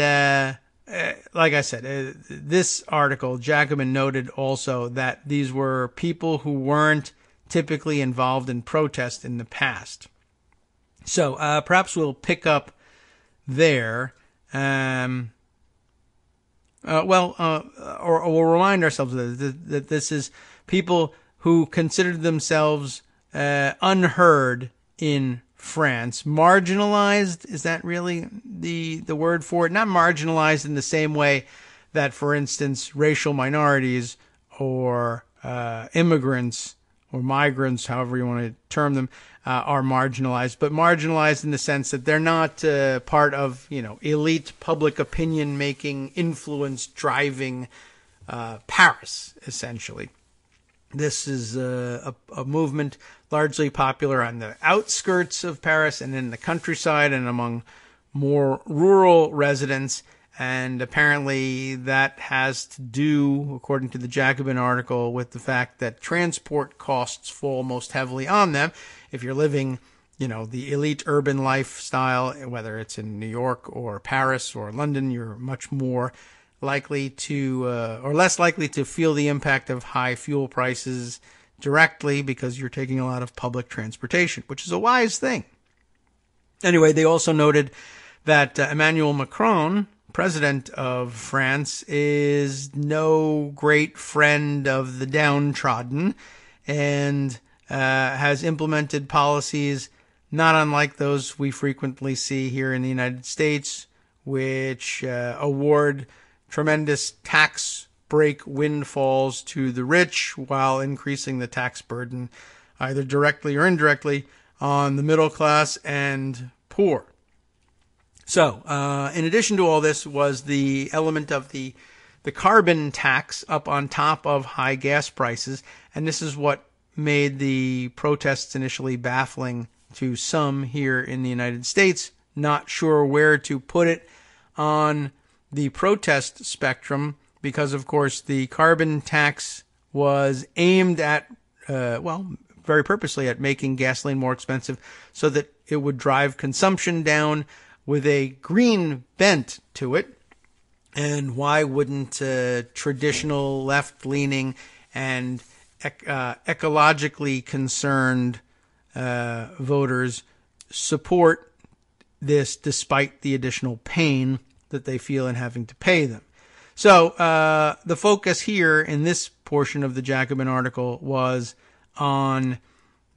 like I said, this article, Jacobin noted also that these were people who weren't typically involved in protest in the past. So perhaps we'll pick up there. Or we'll remind ourselves that this is people who considered themselves unheard in France. Marginalized, is that really the word for it? Not marginalized in the same way that, for instance, racial minorities or immigrants or migrants, however you want to term them, are marginalized, but marginalized in the sense that they're not part of, elite public opinion making, influence driving Paris, essentially. This is a movement largely popular on the outskirts of Paris and in the countryside and among more rural residents. And apparently that has to do, according to the Jacobin article, with the fact that transport costs fall most heavily on them. If you're living, the elite urban lifestyle, whether it's in New York or Paris or London, you're much more likely to, or less likely to feel the impact of high fuel prices directly because you're taking a lot of public transportation, which is a wise thing. Anyway, they also noted that Emmanuel Macron, president of France, is no great friend of the downtrodden and has implemented policies not unlike those we frequently see here in the United States, which award tremendous tax break windfalls to the rich while increasing the tax burden, either directly or indirectly, on the middle class and poor. So, in addition to all this was the element of the carbon tax up on top of high gas prices, and this is what made the protests initially baffling to some here in the United States, not sure where to put it on the protest spectrum, because, of course, the carbon tax was aimed at, very purposely at making gasoline more expensive so that it would drive consumption down with a green bent to it. And why wouldn't traditional left-leaning and ecologically concerned voters support this despite the additional pain that they feel in having to pay them? So the focus here in this portion of the Jacobin article was on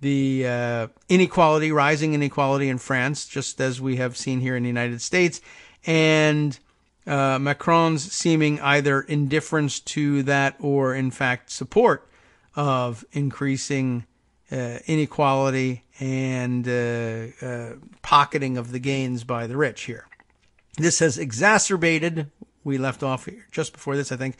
the inequality, rising inequality in France, just as we have seen here in the United States, and Macron's seeming either indifference to that or, in fact, support of increasing inequality and pocketing of the gains by the rich here. This has exacerbated, we left off here just before this, I think,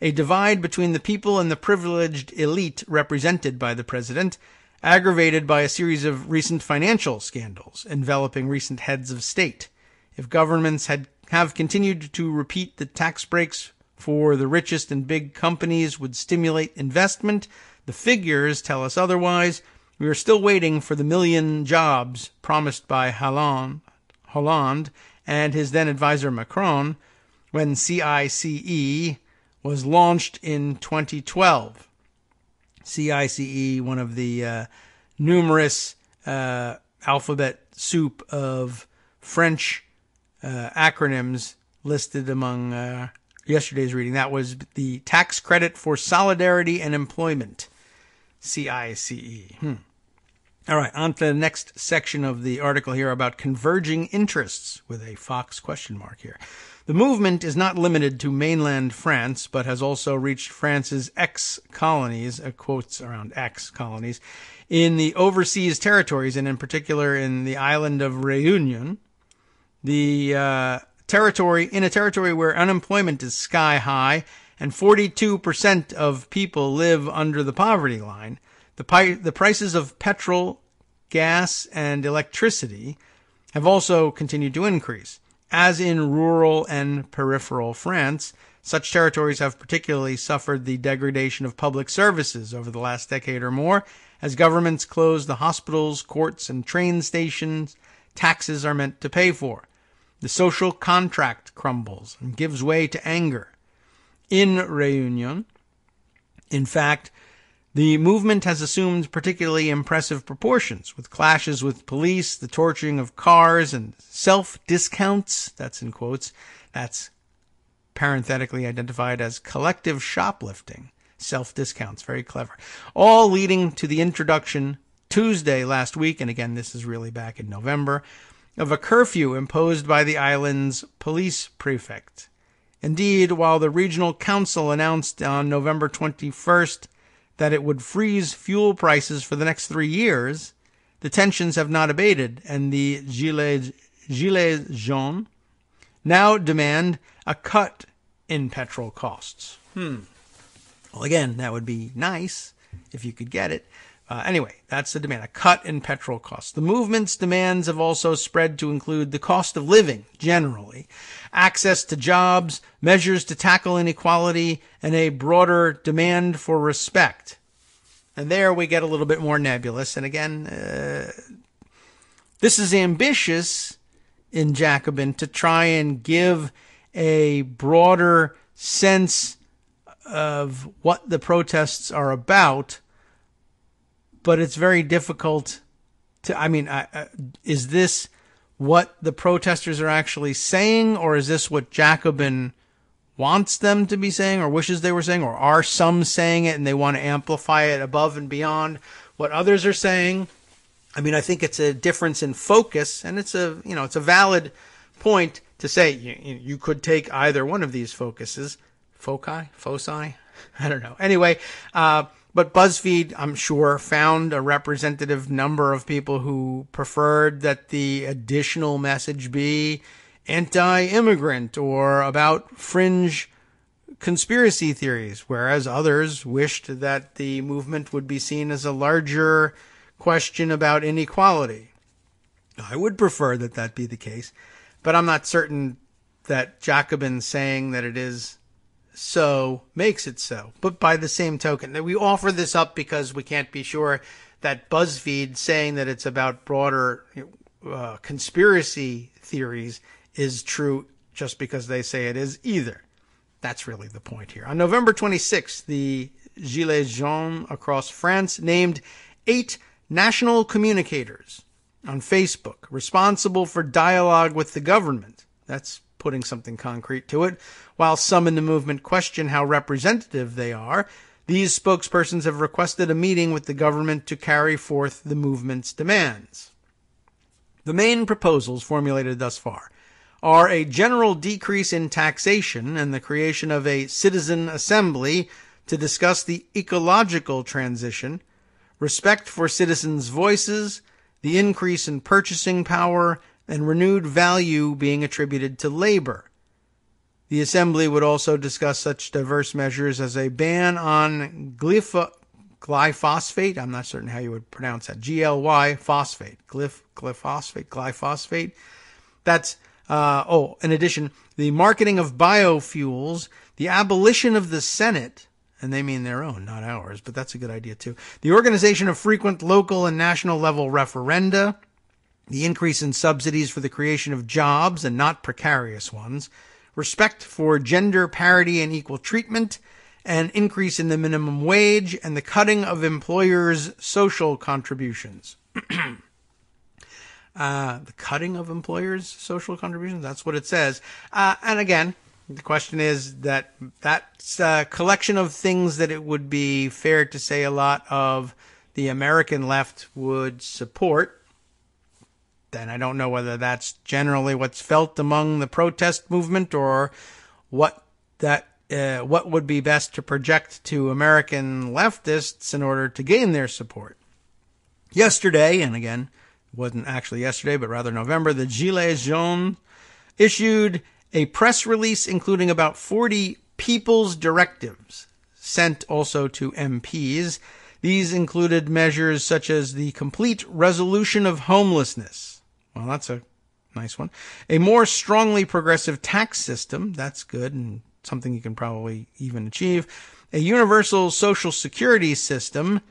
a divide between the people and the privileged elite represented by the president, aggravated by a series of recent financial scandals enveloping recent heads of state. If governments have continued to repeat that tax breaks for the richest and big companies would stimulate investment, the figures tell us otherwise. We are still waiting for the million jobs promised by Hollande and his then advisor Macron when CICE was launched in 2012. CICE, one of the numerous alphabet soup of French acronyms listed among yesterday's reading. That was the Tax Credit for Solidarity and Employment, CICE. All right, on to the next section of the article here about converging interests with a Fox question mark here. The movement is not limited to mainland France, but has also reached France's ex-colonies, quotes around ex-colonies, in the overseas territories, and in particular in the island of Réunion, the territory where unemployment is sky high and 42% of people live under the poverty line. The prices of petrol, gas, and electricity have also continued to increase. As in rural and peripheral France, such territories have particularly suffered the degradation of public services over the last decade or more. As governments close the hospitals, courts, and train stations taxes are meant to pay for. The social contract crumbles and gives way to anger. In Réunion, in fact, the movement has assumed particularly impressive proportions, with clashes with police, the torching of cars, and self-discounts, that's in quotes, that's parenthetically identified as collective shoplifting. Self-discounts, very clever. All leading to the introduction Tuesday last week, and again, this is really back in November, of a curfew imposed by the island's police prefect. Indeed, while the regional council announced on November 21st that it would freeze fuel prices for the next 3 years, the tensions have not abated, and the Gilets jaunes now demand a cut in petrol costs. Well, again, that would be nice if you could get it. Anyway, that's the demand, a cut in petrol costs. The movement's demands have also spread to include the cost of living, generally, access to jobs, measures to tackle inequality, and a broader demand for respect. And there we get a little bit more nebulous. And again, this is ambitious in Jacobin to try and give a broader sense of what the protests are about, but it's very difficult to, is this what the protesters are actually saying, or is this what Jacobin wants them to be saying, or wishes they were saying, or are some saying it and they want to amplify it above and beyond what others are saying? I think it's a difference in focus, and it's a valid point to say you could take either one of these focuses. Foci? I don't know. Anyway, but BuzzFeed, I'm sure, found a representative number of people who preferred that the additional message be anti-immigrant or about fringe conspiracy theories, whereas others wished that the movement would be seen as a larger question about inequality. I would prefer that that be the case, but I'm not certain that Jacobin saying that it is so makes it so. But by the same token, we offer this up because we can't be sure that BuzzFeed saying that it's about broader conspiracy theories is true just because they say it is either. That's really the point here. On November 26th, the Gilets jaunes across France named 8 national communicators on Facebook responsible for dialogue with the government. That's putting something concrete to it. While some in the movement question how representative they are, these spokespersons have requested a meeting with the government to carry forth the movement's demands. The main proposals formulated thus far are a general decrease in taxation and the creation of a citizen assembly to discuss the ecological transition, respect for citizens' voices, the increase in purchasing power, and renewed value being attributed to labor. The assembly would also discuss such diverse measures as a ban on glyphosate. I'm not certain how you would pronounce that. GLY phosphate. Glyphosate. That's, in addition, the marketing of biofuels, the abolition of the Senate, and they mean their own, not ours, but that's a good idea too. The organization of frequent local and national level referenda, the increase in subsidies for the creation of jobs and not precarious ones, respect for gender parity and equal treatment, an increase in the minimum wage, and the cutting of employers' social contributions. The cutting of employers' social contributions, that's what it says. And again, the question is that's a collection of things that it would be fair to say a lot of the American left would support, then I don't know whether that's generally what's felt among the protest movement or what would be best to project to American leftists in order to gain their support. Yesterday, and again, it wasn't actually yesterday, but rather November, the Gilets Jaunes issued a press release including about 40 people's directives sent also to MPs. These included measures such as the complete resolution of homelessness. Well, that's a nice one. A more strongly progressive tax system. That's good and something you can probably even achieve. A universal social security system.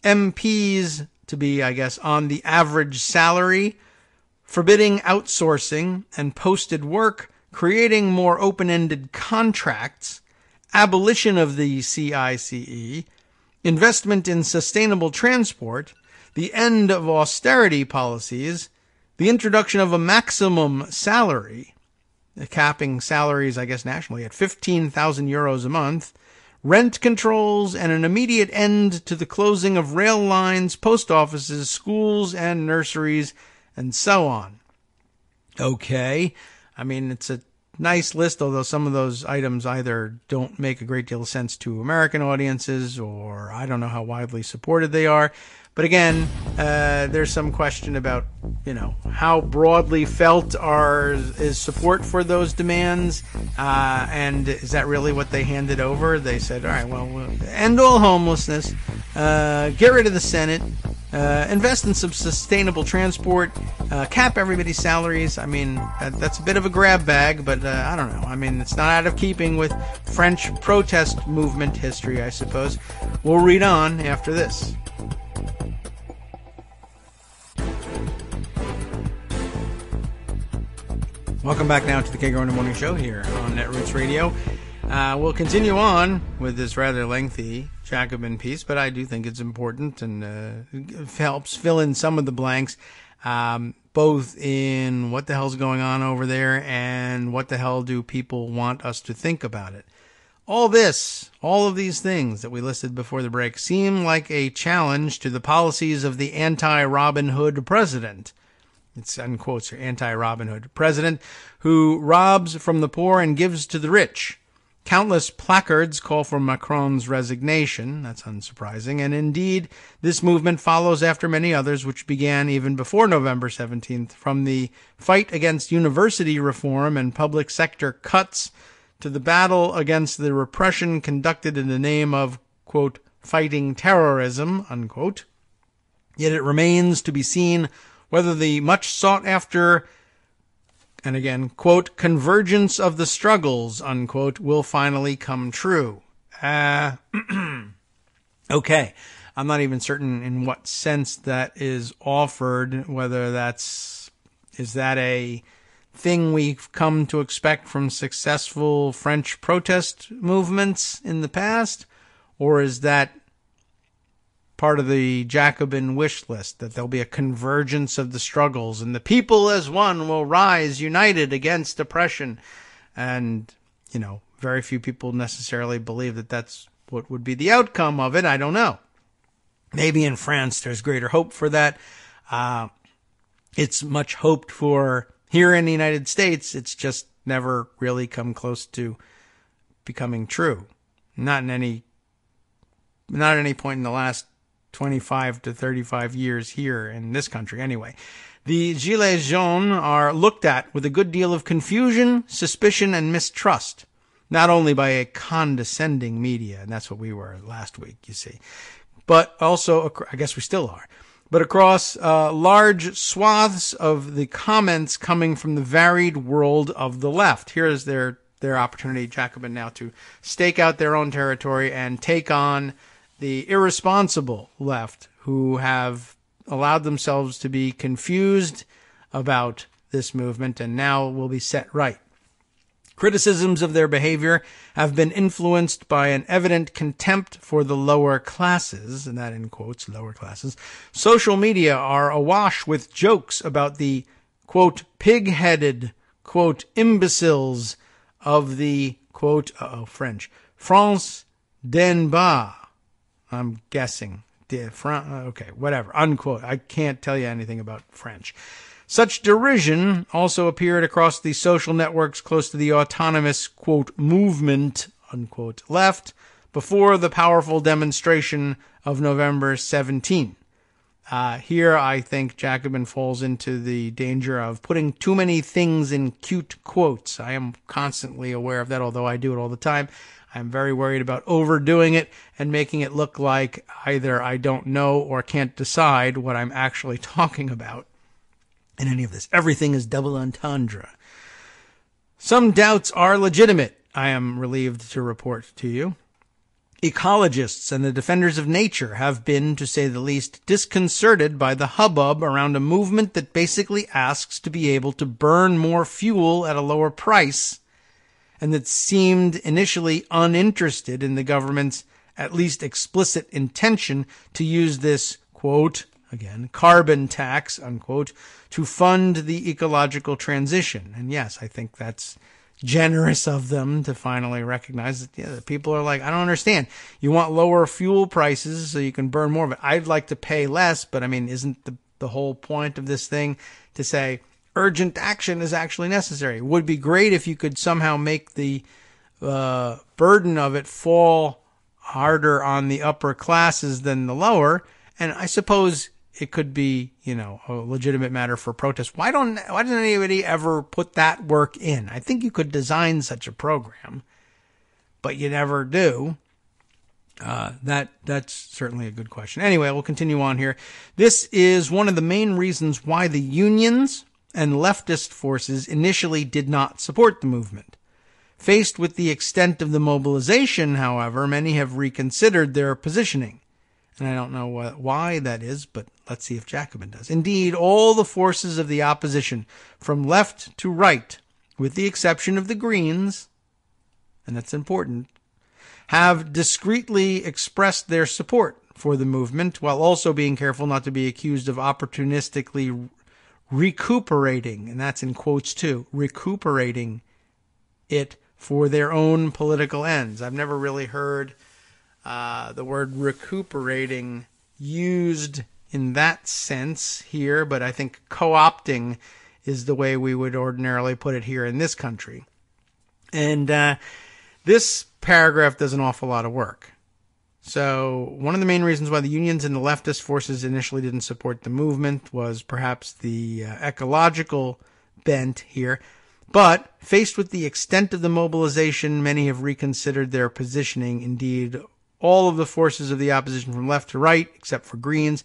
MPs to be, I guess, on the average salary. Forbidding outsourcing and posted work. Creating more open-ended contracts. Abolition of the CICE. Investment in sustainable transport. The end of austerity policies. The introduction of a maximum salary, capping salaries, I guess, nationally at 15,000 euros a month, rent controls, and an immediate end to the closing of rail lines, post offices, schools, and nurseries, and so on. Okay, I mean, it's a nice list, although some of those items either don't make a great deal of sense to American audiences, or I don't know how widely supported they are. But again, there's some question about, how broadly felt is support for those demands, and is that really what they handed over? They said, all right, well, we'll end all homelessness, get rid of the Senate, invest in some sustainable transport, cap everybody's salaries. I mean, that's a bit of a grab bag, but I don't know. I mean, it's not out of keeping with French protest movement history, I suppose. We'll read on after this. Welcome back now to the Kagro in the Morning Show here on Netroots Radio. We'll continue on with this rather lengthy Jacobin piece, but I do think it's important and helps fill in some of the blanks, both in what the hell's going on over there and what the hell do people want us to think about it. All of these things that we listed before the break seem like a challenge to the policies of the anti-Robin Hood president. It's unquotes here, anti-Robin Hood president who robs from the poor and gives to the rich. Countless placards call for Macron's resignation. That's unsurprising. And indeed, this movement follows after many others which began even before November 17th, from the fight against university reform and public sector cuts to the battle against the repression conducted in the name of, quote, fighting terrorism, unquote. Yet it remains to be seen whether the much sought after, and again, quote, convergence of the struggles, unquote, will finally come true. Okay. I'm not even certain in what sense that is offered, whether is that a thing we've come to expect from successful French protest movements in the past, or is that part of the Jacobin wish list, that there'll be a convergence of the struggles and the people as one will rise united against oppression? And, very few people necessarily believe that that's what would be the outcome of it. I don't know. Maybe in France there's greater hope for that. It's much hoped for here in the United States. It's just never really come close to becoming true. Not at any point in the last 25 to 35 years here in this country anyway. The Gilets Jaunes are looked at with a good deal of confusion, suspicion, and mistrust, not only by a condescending media, and that's what we were last week, you see, but also, I guess we still are, but across large swaths of the comments coming from the varied world of the left. Here is their opportunity, Jacobin, now to stake out their own territory and take on the irresponsible left who have allowed themselves to be confused about this movement and now will be set right. Criticisms of their behavior have been influenced by an evident contempt for the lower classes, and that in quotes, lower classes. Social media are awash with jokes about the, quote, pig-headed, quote, imbeciles of the, quote, French, France d'en bas. I'm guessing, okay, whatever, unquote. I can't tell you anything about French. Such derision also appeared across the social networks close to the autonomous, quote, movement, unquote, left before the powerful demonstration of November 17. Here, I think Jacobin falls into the danger of putting too many things in cute quotes. I am constantly aware of that, although I do it all the time. I'm very worried about overdoing it and making it look like either I don't know or can't decide what I'm actually talking about in any of this. Everything is double entendre. Some doubts are legitimate, I am relieved to report to you. Ecologists and the defenders of nature have been, to say the least, disconcerted by the hubbub around a movement that basically asks to be able to burn more fuel at a lower price, and that seemed initially uninterested in the government's at least explicit intention to use this, quote, again, carbon tax, unquote, to fund the ecological transition. And yes, I think that's generous of them to finally recognize that, the people are like, I don't understand. You want lower fuel prices so you can burn more of it. I'd like to pay less, but I mean, isn't the whole point of this thing to say urgent action is actually necessary? It would be great if you could somehow make the burden of it fall harder on the upper classes than the lower. And I suppose it could be, a legitimate matter for protest. Why doesn't anybody ever put that work in? I think you could design such a program, but you never do. That's certainly a good question. Anyway, we'll continue on here. This is one of the main reasons why the unions and leftist forces initially did not support the movement. Faced with the extent of the mobilization, however, many have reconsidered their positioning. And I don't know why that is, but let's see if Jacobin does. Indeed, all the forces of the opposition, from left to right, with the exception of the Greens, and that's important, have discreetly expressed their support for the movement, while also being careful not to be accused of opportunistically recuperating, and that's in quotes too, recuperating it for their own political ends. I've never really heard the word recuperating used in that sense here, but I think co-opting is the way we would ordinarily put it here in this country. And this paragraph does an awful lot of work. So one of the main reasons why the unions and the leftist forces initially didn't support the movement was perhaps the ecological bent here. But faced with the extent of the mobilization, many have reconsidered their positioning. Indeed, all of the forces of the opposition from left to right, except for Greens,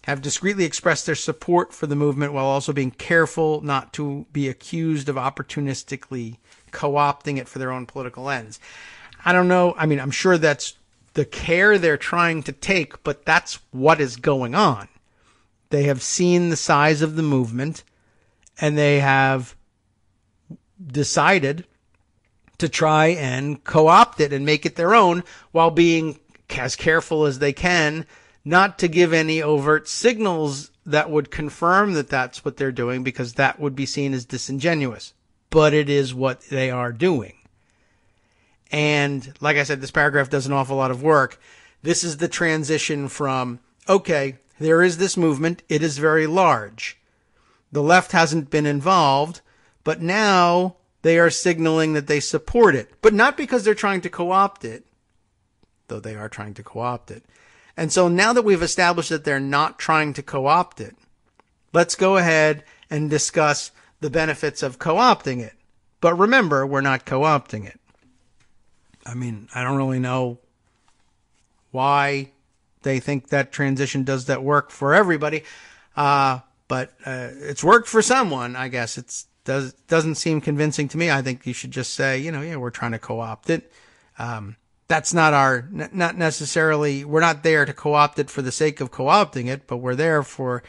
have discreetly expressed their support for the movement while also being careful not to be accused of opportunistically co-opting it for their own political ends. I don't know. I mean, I'm sure that's the care they're trying to take, but that's what is going on. They have seen the size of the movement, and they have decided to try and co-opt it and make it their own while being as careful as they can not to give any overt signals that would confirm that that's what they're doing, because that would be seen as disingenuous. But it is what they are doing. And like I said, this paragraph does an awful lot of work. This is the transition from, okay, there is this movement. It is very large. The left hasn't been involved, but now they are signaling that they support it, but not because they're trying to co-opt it, though they are trying to co-opt it. And so now that we've established that they're not trying to co-opt it, let's go ahead and discuss the benefits of co-opting it. But remember, we're not co-opting it. I mean, I don't really know why they think that transition does that work for everybody. But it's worked for someone, I guess. Doesn't seem convincing to me. I think you should just say, yeah, we're trying to co-opt it. That's not necessarily, we're not there to co-opt it for the sake of co-opting it, but we're there for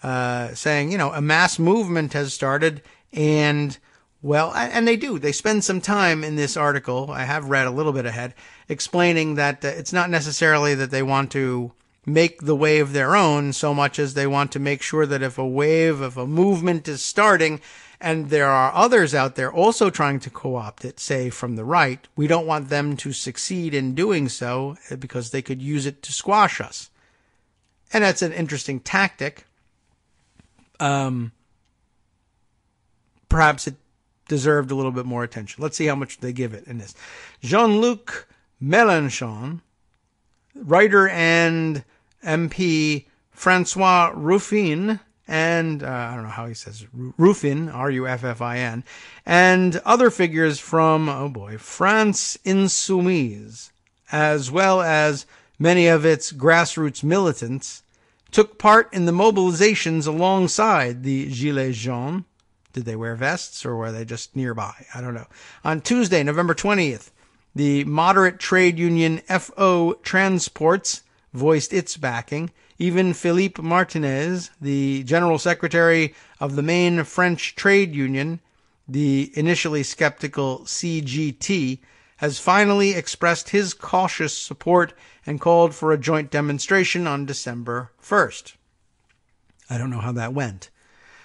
saying, a mass movement has started, and they spend some time in this article, I have read a little bit ahead, explaining that it's not necessarily that they want to make the wave their own so much as they want to make sure that if a movement is starting and there are others out there also trying to co-opt it, say from the right, we don't want them to succeed in doing so because they could use it to squash us. And that's an interesting tactic. Perhaps it deserved a little bit more attention. Let's see how much they give it in this. Jean-Luc Mélenchon, writer and MP Francois Ruffin, and I don't know how he says Ruffin, Ruffin, and other figures from, France Insoumise, as well as many of its grassroots militants, took part in the mobilizations alongside the Gilets jaunes. Did they wear vests or were they just nearby? I don't know. On Tuesday, November 20th, the moderate trade union FO Transports voiced its backing. Even Philippe Martinez, the general secretary of the main French trade union, the initially skeptical CGT, has finally expressed his cautious support and called for a joint demonstration on December 1st. I don't know how that went.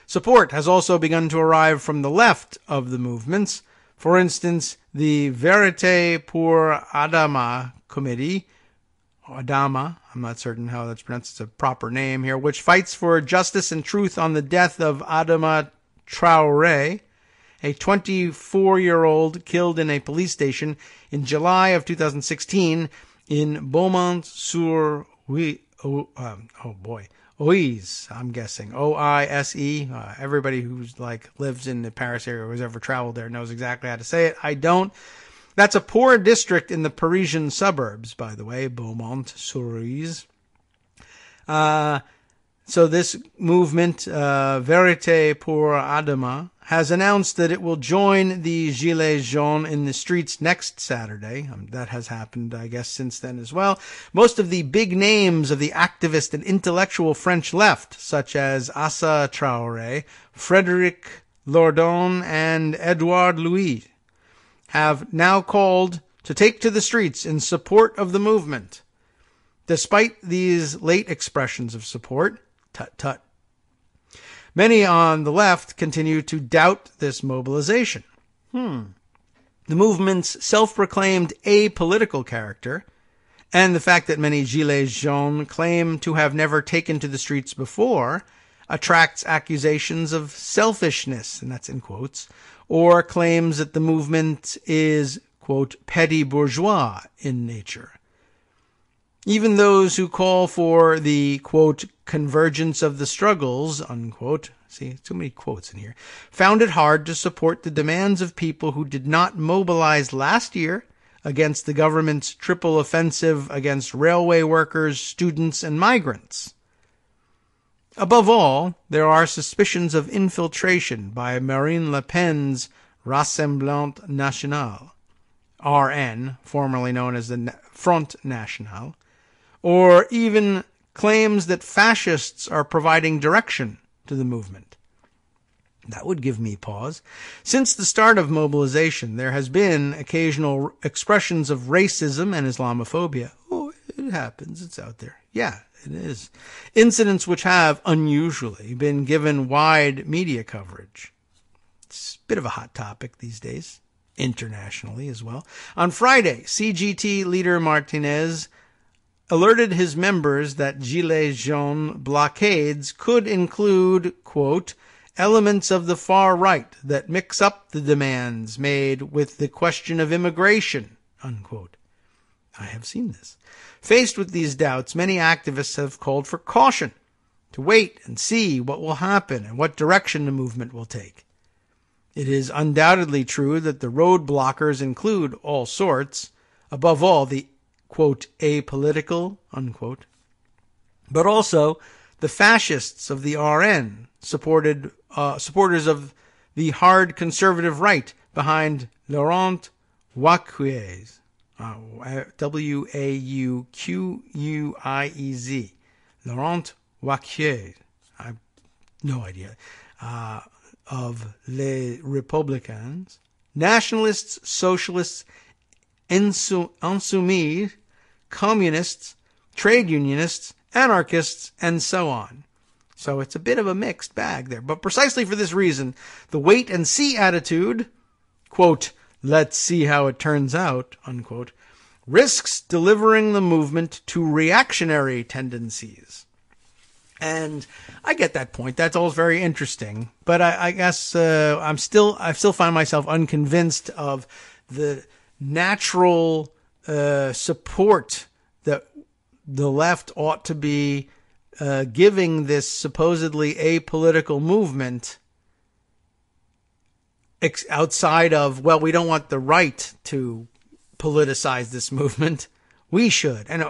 Support has also begun to arrive from the left of the movements. For instance, the Vérité pour Adama Committee, Adama, I'm not certain how that's pronounced, it's a proper name here, which fights for justice and truth on the death of Adama Traoré, a 24-year-old killed in a police station in July of 2016 in Beaumont-sur-Oise. Oise, I'm guessing. O-I-S-E. Everybody who's lives in the Paris area or has ever traveled there knows exactly how to say it. I don't. That's a poor district in the Parisian suburbs, by the way, Beaumont-sur-Oise. So this movement, Vérité pour Adama, has announced that it will join the Gilets jaunes in the streets next Saturday. That has happened, I guess, since then as well. Most of the big names of the activist and intellectual French left, such as Assa Traoré, Frédéric Lourdon, and Edouard Louis, have now called to take to the streets in support of the movement. Despite these late expressions of support, tut-tut, many on the left continue to doubt this mobilization. The movement's self-proclaimed apolitical character, and the fact that many Gilets jaunes claim to have never taken to the streets before, attracts accusations of selfishness, and that's in quotes, or claims that the movement is, quote, petty bourgeois in nature. Even those who call for the, quote, convergence of the struggles, unquote, see, too many quotes in here, found it hard to support the demands of people who did not mobilize last year against the government's triple offensive against railway workers, students, and migrants. Above all, there are suspicions of infiltration by Marine Le Pen's Rassemblement National, RN, formerly known as the Front National, or even claims that fascists are providing direction to the movement. That would give me pause. Since the start of mobilization, there has been occasional expressions of racism and Islamophobia. Oh, it happens. It's out there. Yeah, it is. Incidents which have, unusually, been given wide media coverage. It's a bit of a hot topic these days, internationally as well. On Friday, CGT leader Martinez alerted his members that Gilets jaunes blockades could include, quote, elements of the far right that mix up the demands made with the question of immigration, unquote. I have seen this. Faced with these doubts, many activists have called for caution, to wait and see what will happen and what direction the movement will take. It is undoubtedly true that the roadblockers include all sorts, above all the, quote, apolitical, unquote, but also the fascists of the RN, supporters of the hard conservative right behind Laurent Wauquiez, W-A-U-Q-U-I-E-Z, Laurent Wauquiez, I have no idea, of Les Républicains, nationalists, socialists, insoumis, communists, trade unionists, anarchists, and so on. So it's a bit of a mixed bag there. But precisely for this reason, the wait-and-see attitude, quote, let's see how it turns out, unquote, risks delivering the movement to reactionary tendencies. And I get that point. That's all very interesting. But I guess I still find myself unconvinced of the natural support that the left ought to be giving this supposedly apolitical movement outside of, well, we don't want the right to politicize this movement. We should. And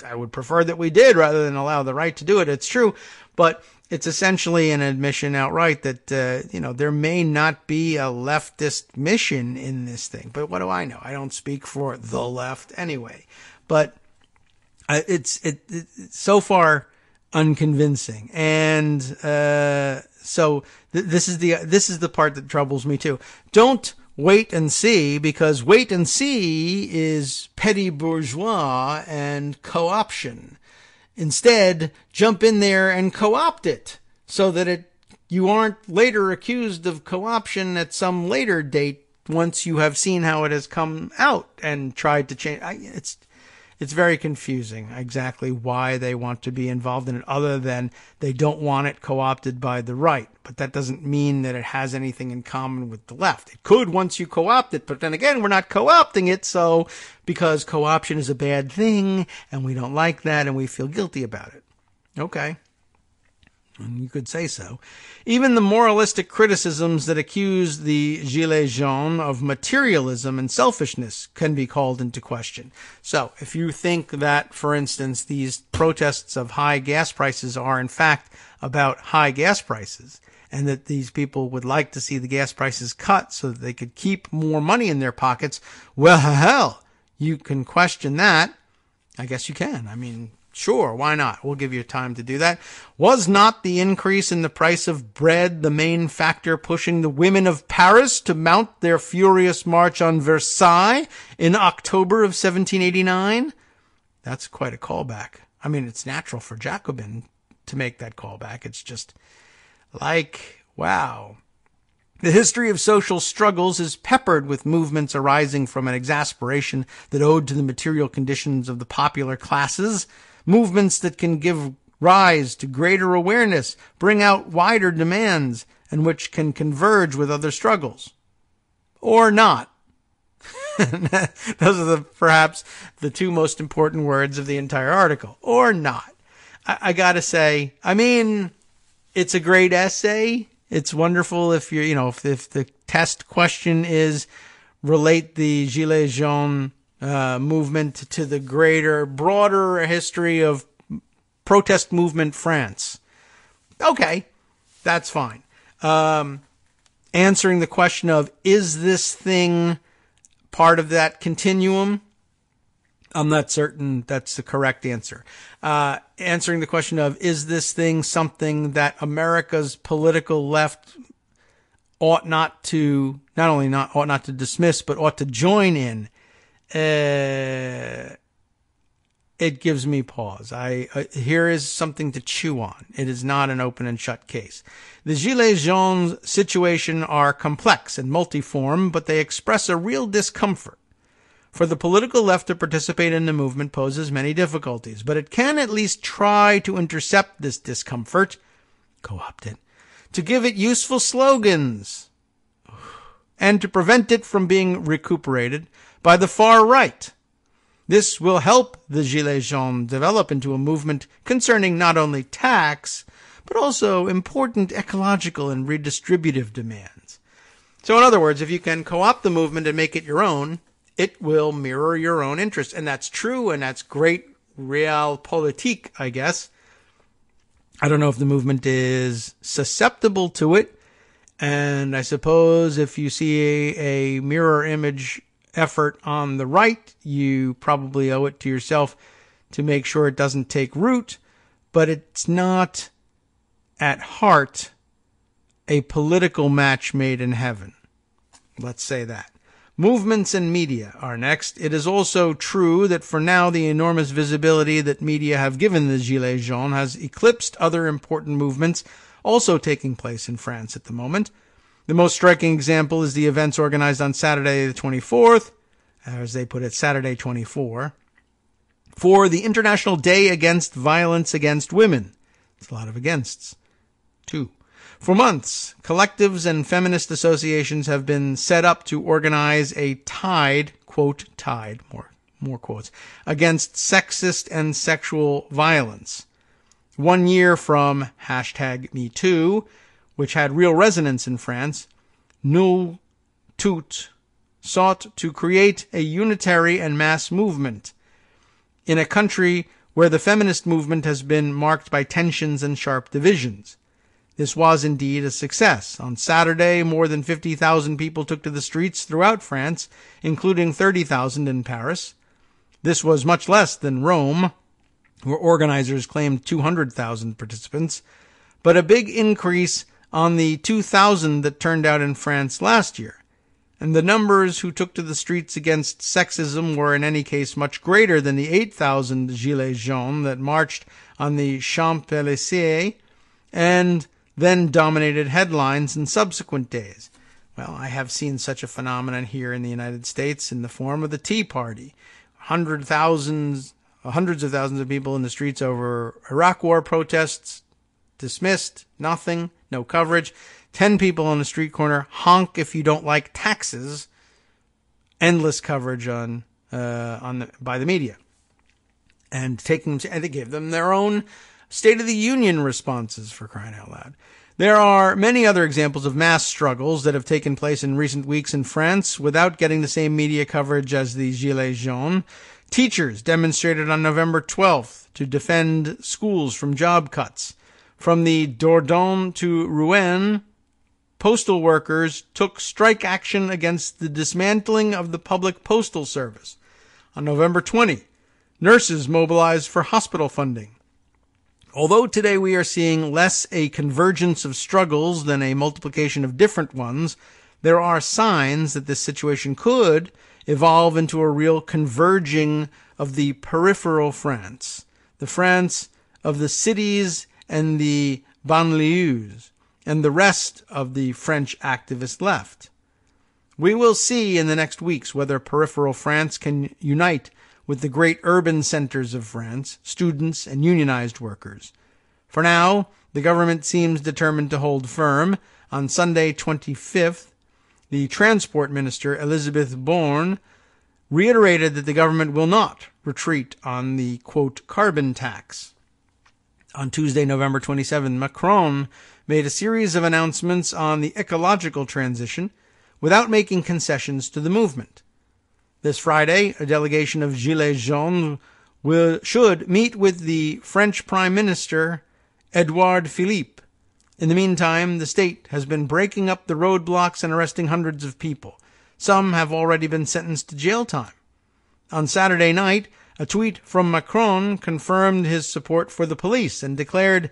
I would prefer that we did rather than allow the right to do it. It's true. But it's essentially an admission outright that, there may not be a leftist mission in this thing. But what do I know? I don't speak for the left anyway. But it's so far unconvincing. And so this is the part that troubles me too. Don't wait and see, because wait and see is petty bourgeois and co-option. Instead, jump in there and co-opt it so that you aren't later accused of co-option at some later date once you have seen how it has come out and tried to change. It's very confusing exactly why they want to be involved in it, other than they don't want it co-opted by the right. But that doesn't mean that it has anything in common with the left. It could once you co-opt it, but then again, we're not co-opting it, so because co-option is a bad thing, and we don't like that, and we feel guilty about it. Okay. You could say so. Even the moralistic criticisms that accuse the Gilets jaunes of materialism and selfishness can be called into question. So, if you think that, for instance, these protests of high gas prices are in fact about high gas prices, and that these people would like to see the gas prices cut so that they could keep more money in their pockets, well, hell, you can question that. I guess you can. I mean, sure, why not? We'll give you time to do that. Was not the increase in the price of bread the main factor pushing the women of Paris to mount their furious march on Versailles in October of 1789? That's quite a callback. I mean, it's natural for Jacobin to make that callback. It's just like, wow. The history of social struggles is peppered with movements arising from an exasperation that owed to the material conditions of the popular classes. Movements that can give rise to greater awareness, bring out wider demands, and which can converge with other struggles. Or not. Those are perhaps the two most important words of the entire article. Or not. I gotta say, I mean, it's a great essay. It's wonderful if if the test question is relate the Gilets jaunes movement to the greater, broader history of protest movement France. Okay, that's fine. Answering the question of, is this thing part of that continuum? I'm not certain that's the correct answer. Answering the question of, is this thing something that America's political left ought not to dismiss, but ought to join in? It gives me pause. Here is something to chew on. It is not an open and shut case. The Gilets jaunes situation are complex and multiform, but they express a real discomfort. For the political left to participate in the movement poses many difficulties, but it can at least try to intercept this discomfort, co-opt it, to give it useful slogans, and to prevent it from being recuperated by the far right. This will help the Gilets jaunes develop into a movement concerning not only tax, but also important ecological and redistributive demands. So in other words, if you can co-opt the movement and make it your own, it will mirror your own interests. And that's true, and that's great realpolitik, I guess. I don't know if the movement is susceptible to it. And I suppose if you see a mirror image effort on the right, you probably owe it to yourself to make sure it doesn't take root. But it's not, at heart, a political match made in heaven. Let's say that. Movements and media are next. It is also true that for now the enormous visibility that media have given the Gilets jaunes has eclipsed other important movements also taking place in France at the moment. The most striking example is the events organized on Saturday the 24th, as they put it, Saturday 24, for the International Day Against Violence Against Women. It's a lot of againsts. 2. For months, collectives and feminist associations have been set up to organize a tide, quote, tide, more quotes, against sexist and sexual violence. 1 year from #MeToo, which had real resonance in France, Nous Toutes sought to create a unitary and mass movement in a country where the feminist movement has been marked by tensions and sharp divisions. This was indeed a success. On Saturday, more than 50,000 people took to the streets throughout France, including 30,000 in Paris. This was much less than Rome, where organizers claimed 200,000 participants, but a big increase on the 2,000 that turned out in France last year. And the numbers who took to the streets against sexism were in any case much greater than the 8,000 Gilets jaunes that marched on the Champs-Élysées and then dominated headlines in subsequent days. Well, I have seen such a phenomenon here in the United States in the form of the Tea Party. Hundreds of thousands of people in the streets over Iraq War protests, dismissed, nothing, no coverage. 10 people on the street corner, honk if you don't like taxes. Endless coverage by the media. And they gave them their own State of the Union responses, for crying out loud. There are many other examples of mass struggles that have taken place in recent weeks in France without getting the same media coverage as the Gilets jaunes. Teachers demonstrated on November 12th to defend schools from job cuts. From the Dordogne to Rouen, postal workers took strike action against the dismantling of the public postal service. On November 20, nurses mobilized for hospital funding. Although today we are seeing less a convergence of struggles than a multiplication of different ones, there are signs that this situation could evolve into a real converging of the peripheral France, the France of the cities and the banlieues, and the rest of the French activist left. We will see in the next weeks whether peripheral France can unite with the great urban centers of France, students and unionized workers. For now, the government seems determined to hold firm. On Sunday 25th, the Transport Minister, Elisabeth Borne, reiterated that the government will not retreat on the, quote, carbon tax. On Tuesday, November 27, Macron made a series of announcements on the ecological transition without making concessions to the movement. This Friday, a delegation of Gilets jaunes should meet with the French Prime Minister, Edouard Philippe. In the meantime, the state has been breaking up the roadblocks and arresting hundreds of people. Some have already been sentenced to jail time. On Saturday night, a tweet from Macron confirmed his support for the police and declared,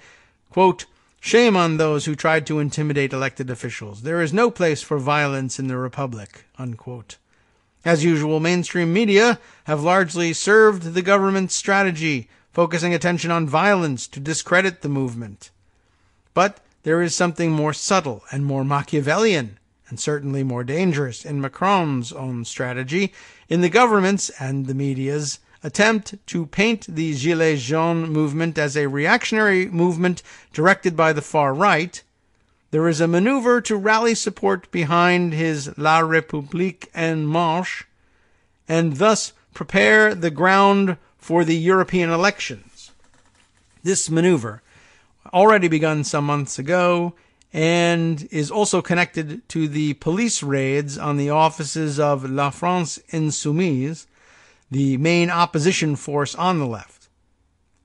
quote, "Shame on those who tried to intimidate elected officials. There is no place for violence in the Republic," unquote. As usual, mainstream media have largely served the government's strategy, focusing attention on violence to discredit the movement. But there is something more subtle and more Machiavellian, and certainly more dangerous in Macron's own strategy, in the government's and the media's attempt to paint the Gilets jaunes movement as a reactionary movement directed by the far right. There is a maneuver to rally support behind his La République en Marche, and thus prepare the ground for the European elections. This maneuver, already begun some months ago, and is also connected to the police raids on the offices of La France Insoumise, the main opposition force on the left.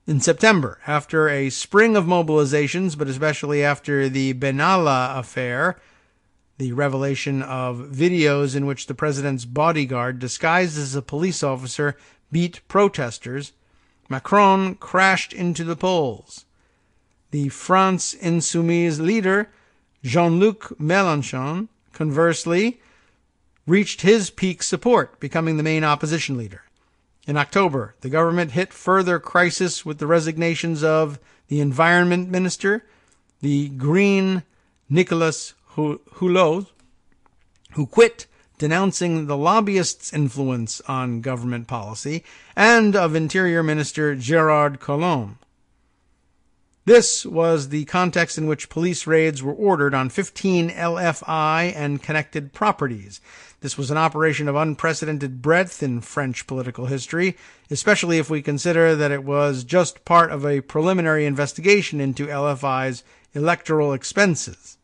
In September, after a spring of mobilizations, but especially after the Benalla affair, the revelation of videos in which the president's bodyguard, disguised as a police officer, beat protesters, Macron crashed into the polls. The France Insoumise leader, Jean-Luc Mélenchon, conversely, reached his peak support, becoming the main opposition leader. In October, the government hit further crisis with the resignations of the environment minister, the Green Nicolas Hulot, who quit, denouncing the lobbyists' influence on government policy, and of Interior Minister Gérard Collomb. This was the context in which police raids were ordered on 15 LFI and connected properties. This was an operation of unprecedented breadth in French political history, especially if we consider that it was just part of a preliminary investigation into LFI's electoral expenses.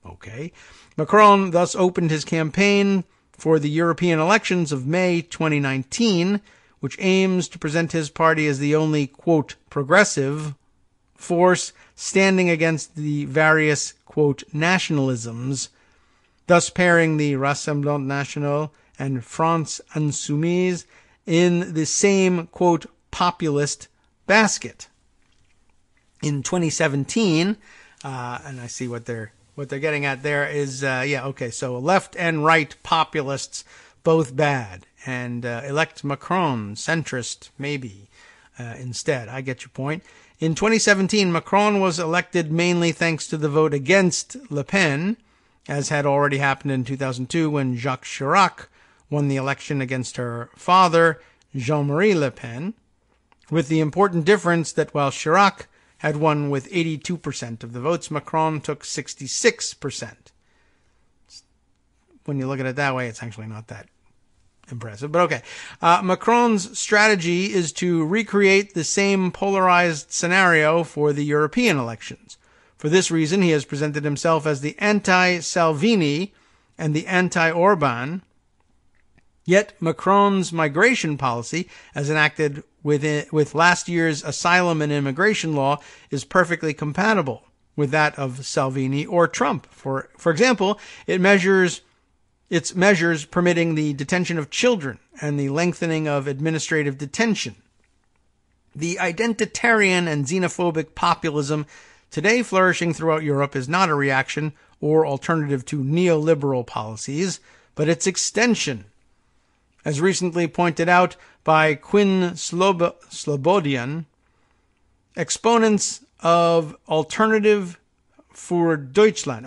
Okay. Macron thus opened his campaign for the European elections of May 2019, which aims to present his party as the only, quote, progressive force standing against the various, quote, nationalisms, thus pairing the Rassemblement National and France Insoumise in the same, quote, populist basket. In 2017, and I see what they're getting at there is, so left and right populists, both bad, and elect Macron, centrist, maybe, instead. I get your point. In 2017, Macron was elected mainly thanks to the vote against Le Pen, as had already happened in 2002 when Jacques Chirac won the election against her father, Jean-Marie Le Pen, with the important difference that while Chirac had won with 82% of the votes, Macron took 66%. When you look at it that way, it's actually not that impressive, but okay. Macron's strategy is to recreate the same polarized scenario for the European elections. For this reason, he has presented himself as the anti-Salvini and the anti-Orban. Yet Macron's migration policy, as enacted with last year's asylum and immigration law, is perfectly compatible with that of Salvini or Trump. For example, its measures permitting the detention of children and the lengthening of administrative detention. The identitarian and xenophobic populism today flourishing throughout Europe is not a reaction or alternative to neoliberal policies, but its extension. As recently pointed out by Quinn Slobodian, exponents of Alternative für Deutschland,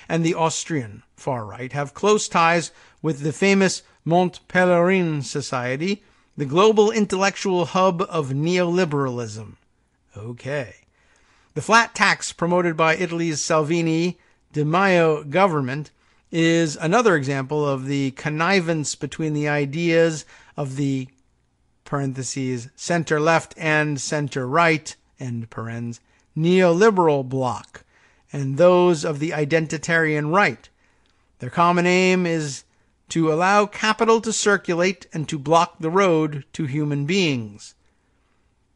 and the Austrian far right have close ties with the famous Mont Pelerin Society, the global intellectual hub of neoliberalism. Okay. The flat tax promoted by Italy's Salvini Di Maio government is another example of the connivance between the ideas of the parentheses center-left and center-right end parens neoliberal bloc and those of the identitarian right. Their common aim is to allow capital to circulate and to block the road to human beings.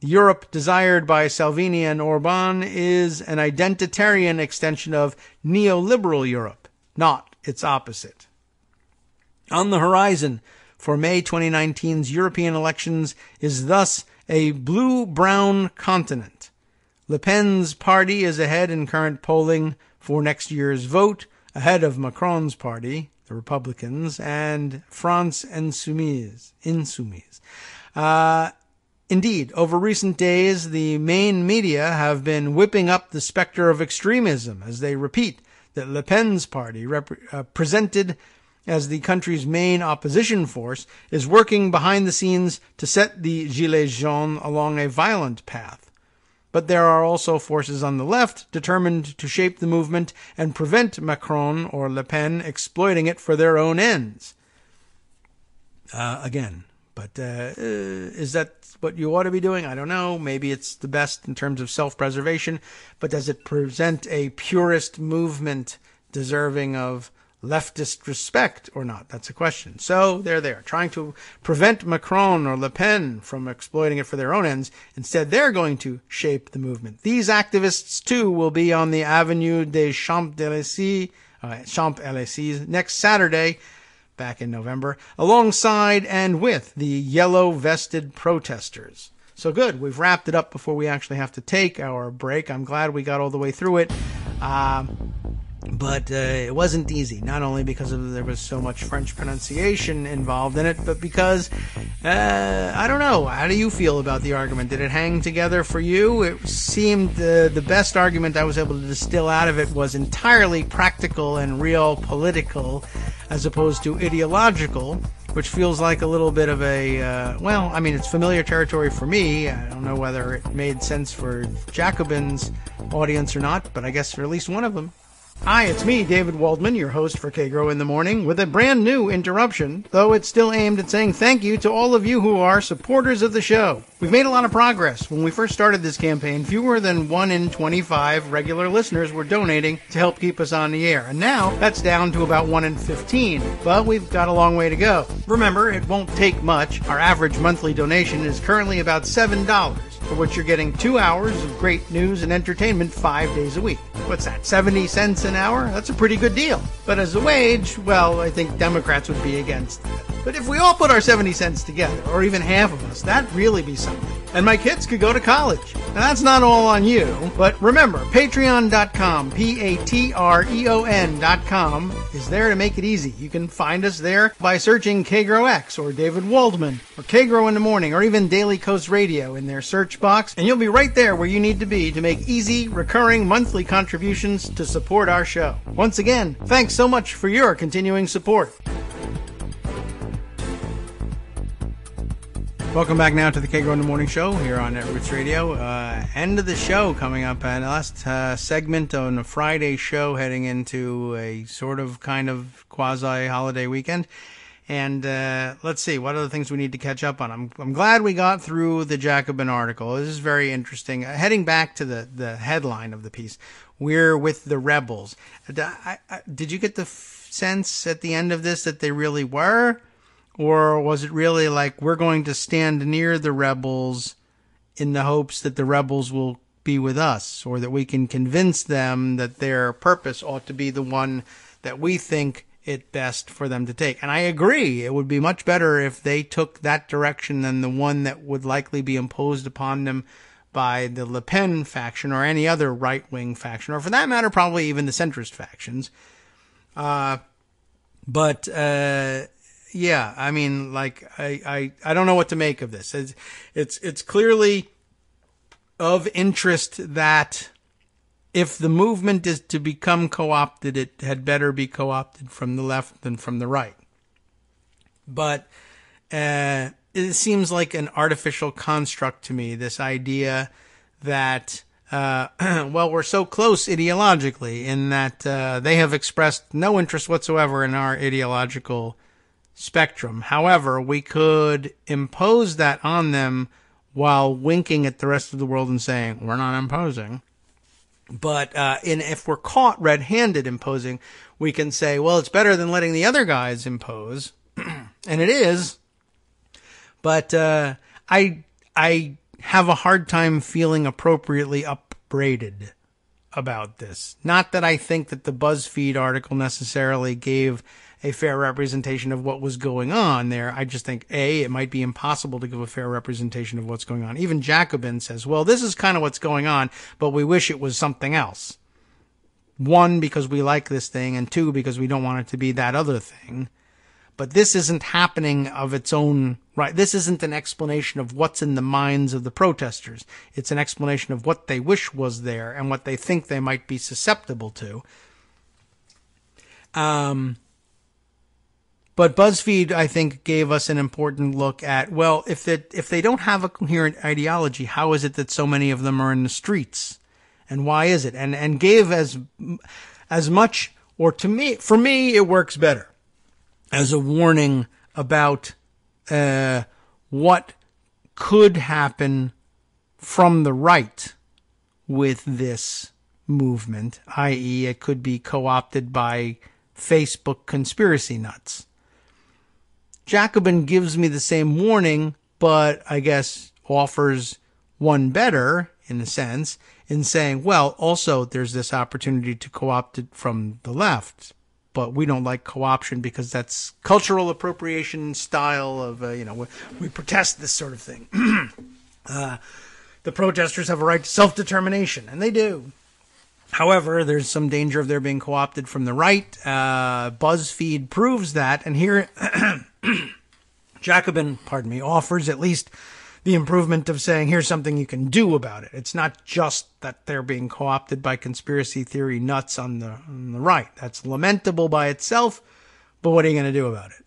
The Europe desired by Salvini and Orban is an identitarian extension of neoliberal Europe, not its opposite. On the horizon for May 2019's European elections is thus a blue-brown continent. Le Pen's party is ahead in current polling for next year's vote, ahead of Macron's party, the Republicans, and France Insoumise. Indeed, over recent days, the main media have been whipping up the specter of extremism as they repeat that Le Pen's party, presented as the country's main opposition force, is working behind the scenes to set the Gilets jaunes along a violent path. But there are also forces on the left determined to shape the movement and prevent Macron or Le Pen exploiting it for their own ends. Is that what you ought to be doing? I don't know. Maybe it's the best in terms of self-preservation, but does it present a purist movement deserving of leftist respect or not? That's a question. So they're there, trying to prevent Macron or Le Pen from exploiting it for their own ends. Instead, they're going to shape the movement. These activists, too, will be on the Avenue des Champs-Élysées next Saturday, back in November, alongside and with the yellow-vested protesters. So good, we've wrapped it up before we actually have to take our break. I'm glad we got all the way through it. But it wasn't easy, not only because there was so much French pronunciation involved in it, but because, I don't know, how do you feel about the argument? Did it hang together for you? It seemed the best argument I was able to distill out of it was entirely practical and real political, as opposed to ideological, which feels like a little bit of a, it's familiar territory for me. I don't know whether it made sense for Jacobin's audience or not, but I guess for at least one of them. Hi, it's me, David Waldman, your host for Kagro in the Morning, with a brand new interruption, though it's still aimed at saying thank you to all of you who are supporters of the show. We've made a lot of progress. When we first started this campaign, fewer than 1 in 25 regular listeners were donating to help keep us on the air, and now that's down to about 1 in 15, but we've got a long way to go. Remember, it won't take much. Our average monthly donation is currently about $7, for which you're getting 2 hours of great news and entertainment 5 days a week. What's that, 70 cents an hour? That's a pretty good deal. But as a wage, well, I think Democrats would be against that. But if we all put our 70 cents together, or even half of us, that'd really be something. And my kids could go to college. Now, that's not all on you, but remember, patreon.com, Patreon.com, is there to make it easy. You can find us there by searching Kagro X, or David Waldman, or Kagro in the Morning, or even Daily Coast Radio in their search box, and you'll be right there where you need to be to make easy, recurring monthly contributions to support our show. Once again, thanks so much for your continuing support. Welcome back now to the Kagro in the Morning Show here on Netroots Radio. End of the show coming up, and last segment on a Friday show heading into a sort of kind of quasi-holiday weekend. And let's see, what other things we need to catch up on? I'm glad we got through the Jacobin article. This is very interesting. Heading back to the headline of the piece, we're with the rebels. Did you get the sense at the end of this that they really were? Or was it really like, we're going to stand near the rebels in the hopes that the rebels will be with us, or that we can convince them that their purpose ought to be the one that we think it best for them to take? And I agree, it would be much better if they took that direction than the one that would likely be imposed upon them by the Le Pen faction or any other right-wing faction, or for that matter, probably even the centrist factions. Yeah, I mean, like, I don't know what to make of this. It's clearly of interest that if the movement is to become co-opted, it had better be co-opted from the left than from the right. But it seems like an artificial construct to me, this idea that, we're so close ideologically in that they have expressed no interest whatsoever in our ideological spectrum. However, we could impose that on them while winking at the rest of the world and saying, we're not imposing. But if we're caught red-handed imposing, we can say, well, it's better than letting the other guys impose. And it is. But I have a hard time feeling appropriately upbraided about this. Not that I think that the BuzzFeed article necessarily gave a fair representation of what was going on there. I just think, it might be impossible to give a fair representation of what's going on. Even Jacobin says, well, this is kind of what's going on, but we wish it was something else. 1, because we like this thing, and 2, because we don't want it to be that other thing. But this isn't happening of its own right. This isn't an explanation of what's in the minds of the protesters. It's an explanation of what they wish was there and what they think they might be susceptible to. But BuzzFeed, I think, gave us an important look at, well, if they don't have a coherent ideology, how is it that so many of them are in the streets? And why is it? And gave as much, or for me, it works better, as a warning about what could happen from the right with this movement, i.e. it could be co-opted by Facebook conspiracy nuts. Jacobin gives me the same warning, but I guess offers one better, in a sense, in saying, well, also there's this opportunity to co-opt it from the left, but we don't like co-option because that's cultural appropriation style of, we protest this sort of thing. The protesters have a right to self-determination, and they do. However, there's some danger of their being co-opted from the right. BuzzFeed proves that, and here Jacobin, offers at least the improvement of saying, here's something you can do about it. It's not just that they're being co-opted by conspiracy theory nuts on the right. That's lamentable by itself, but what are you going to do about it?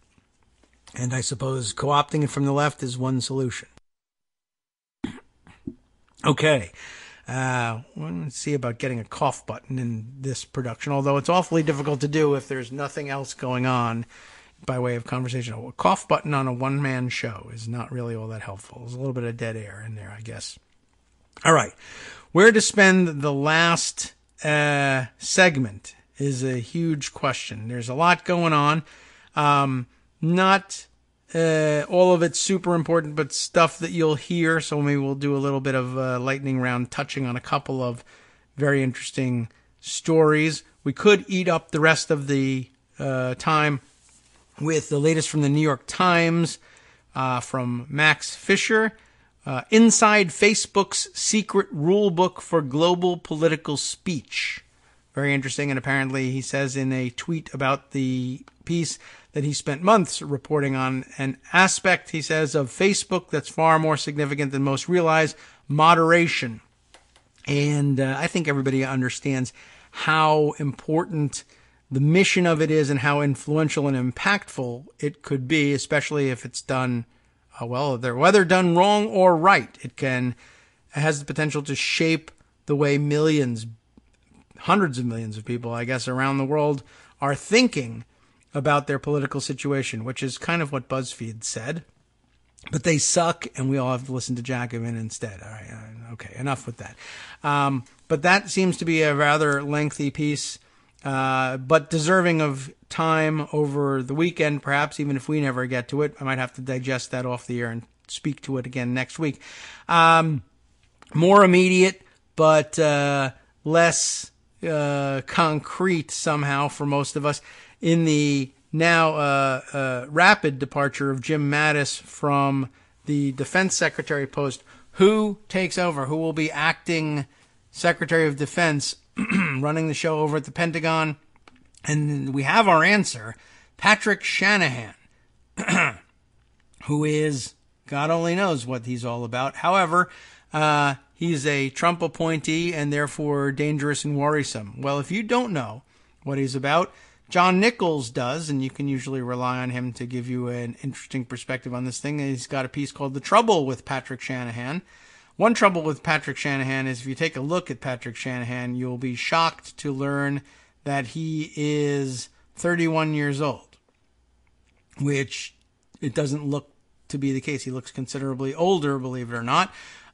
And I suppose co-opting it from the left is one solution. Okay. Let's see about getting a cough button in this production, although it's awfully difficult to do if there's nothing else going on by way of conversation. A cough button on a one-man show is not really all that helpful. There's a little bit of dead air in there, I guess. All right. Where to spend the last segment is a huge question. There's a lot going on. Not all of it's super important, but stuff that you'll hear. So maybe we'll do a little bit of lightning round, touching on a couple of very interesting stories. We could eat up the rest of the time with the latest from the New York Times, from Max Fisher. Inside Facebook's secret rule book for global political speech. Very interesting. And apparently he says in a tweet about the piece that he spent months reporting on an aspect, he says, of Facebook that's far more significant than most realize: moderation. And I think everybody understands how important the mission of it is and how influential and impactful it could be, especially if it's done whether done wrong or right. It has the potential to shape the way millions, hundreds of millions of people, I guess, around the world are thinking about their political situation, which is kind of what BuzzFeed said. But they suck, and we all have to listen to Jacobin instead. All right, okay, enough with that. But that seems to be a rather lengthy piece, but deserving of time over the weekend, perhaps, even if we never get to it. I might have to digest that off the air and speak to it again next week. More immediate, but less concrete somehow for most of us, in the now rapid departure of Jim Mattis from the Defense Secretary post. Who takes over? Who will be acting Secretary of Defense, running the show over at the Pentagon? And we have our answer: Patrick Shanahan, who is, God only knows what he's all about. However, he's a Trump appointee and therefore dangerous and worrisome. Well, if you don't know what he's about, John Nichols does, and you can usually rely on him to give you an interesting perspective on this thing. He's got a piece called The Trouble with Patrick Shanahan. One trouble with Patrick Shanahan is if you take a look at Patrick Shanahan, you'll be shocked to learn that he is 31 years old, which it doesn't look to be the case. He looks considerably older, believe it or not.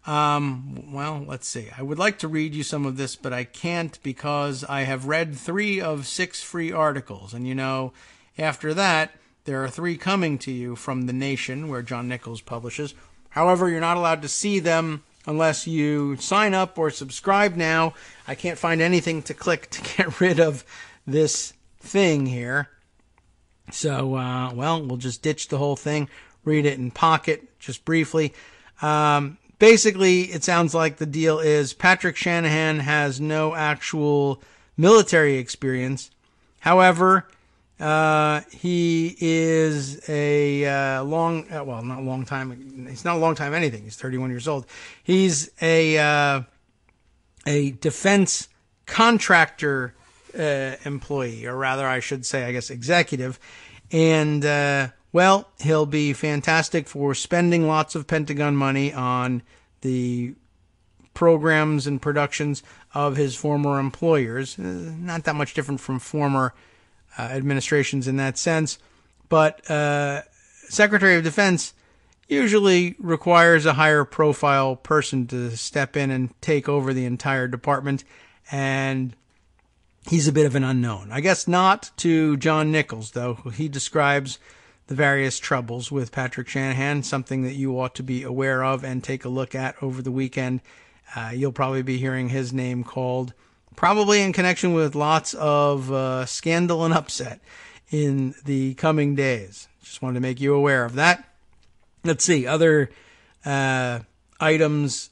Well, let's see. I would like to read you some of this, but I can't because I have read 3 of 6 free articles. And, after that, there are 3 coming to you from The Nation, where John Nichols publishes. However, you're not allowed to see them unless you sign up or subscribe now. I can't find anything to click to get rid of this thing here. So, we'll just ditch the whole thing, read it in pocket, just briefly. Basically, it sounds like the deal is Patrick Shanahan has no actual military experience. However, he is a not long time. He's not a long time anything. He's 31 years old. He's a defense contractor employee, or rather, I should say, I guess, executive. And he'll be fantastic for spending lots of Pentagon money on the programs and productions of his former employers. Not that much different from former administrations in that sense. But Secretary of Defense usually requires a higher profile person to step in and take over the entire department. And he's a bit of an unknown. I guess not to John Nichols, though. He describes the various troubles with Patrick Shanahan, something that you ought to be aware of and take a look at over the weekend. You'll probably be hearing his name called, probably in connection with lots of scandal and upset in the coming days. Just wanted to make you aware of that. Let's see, other items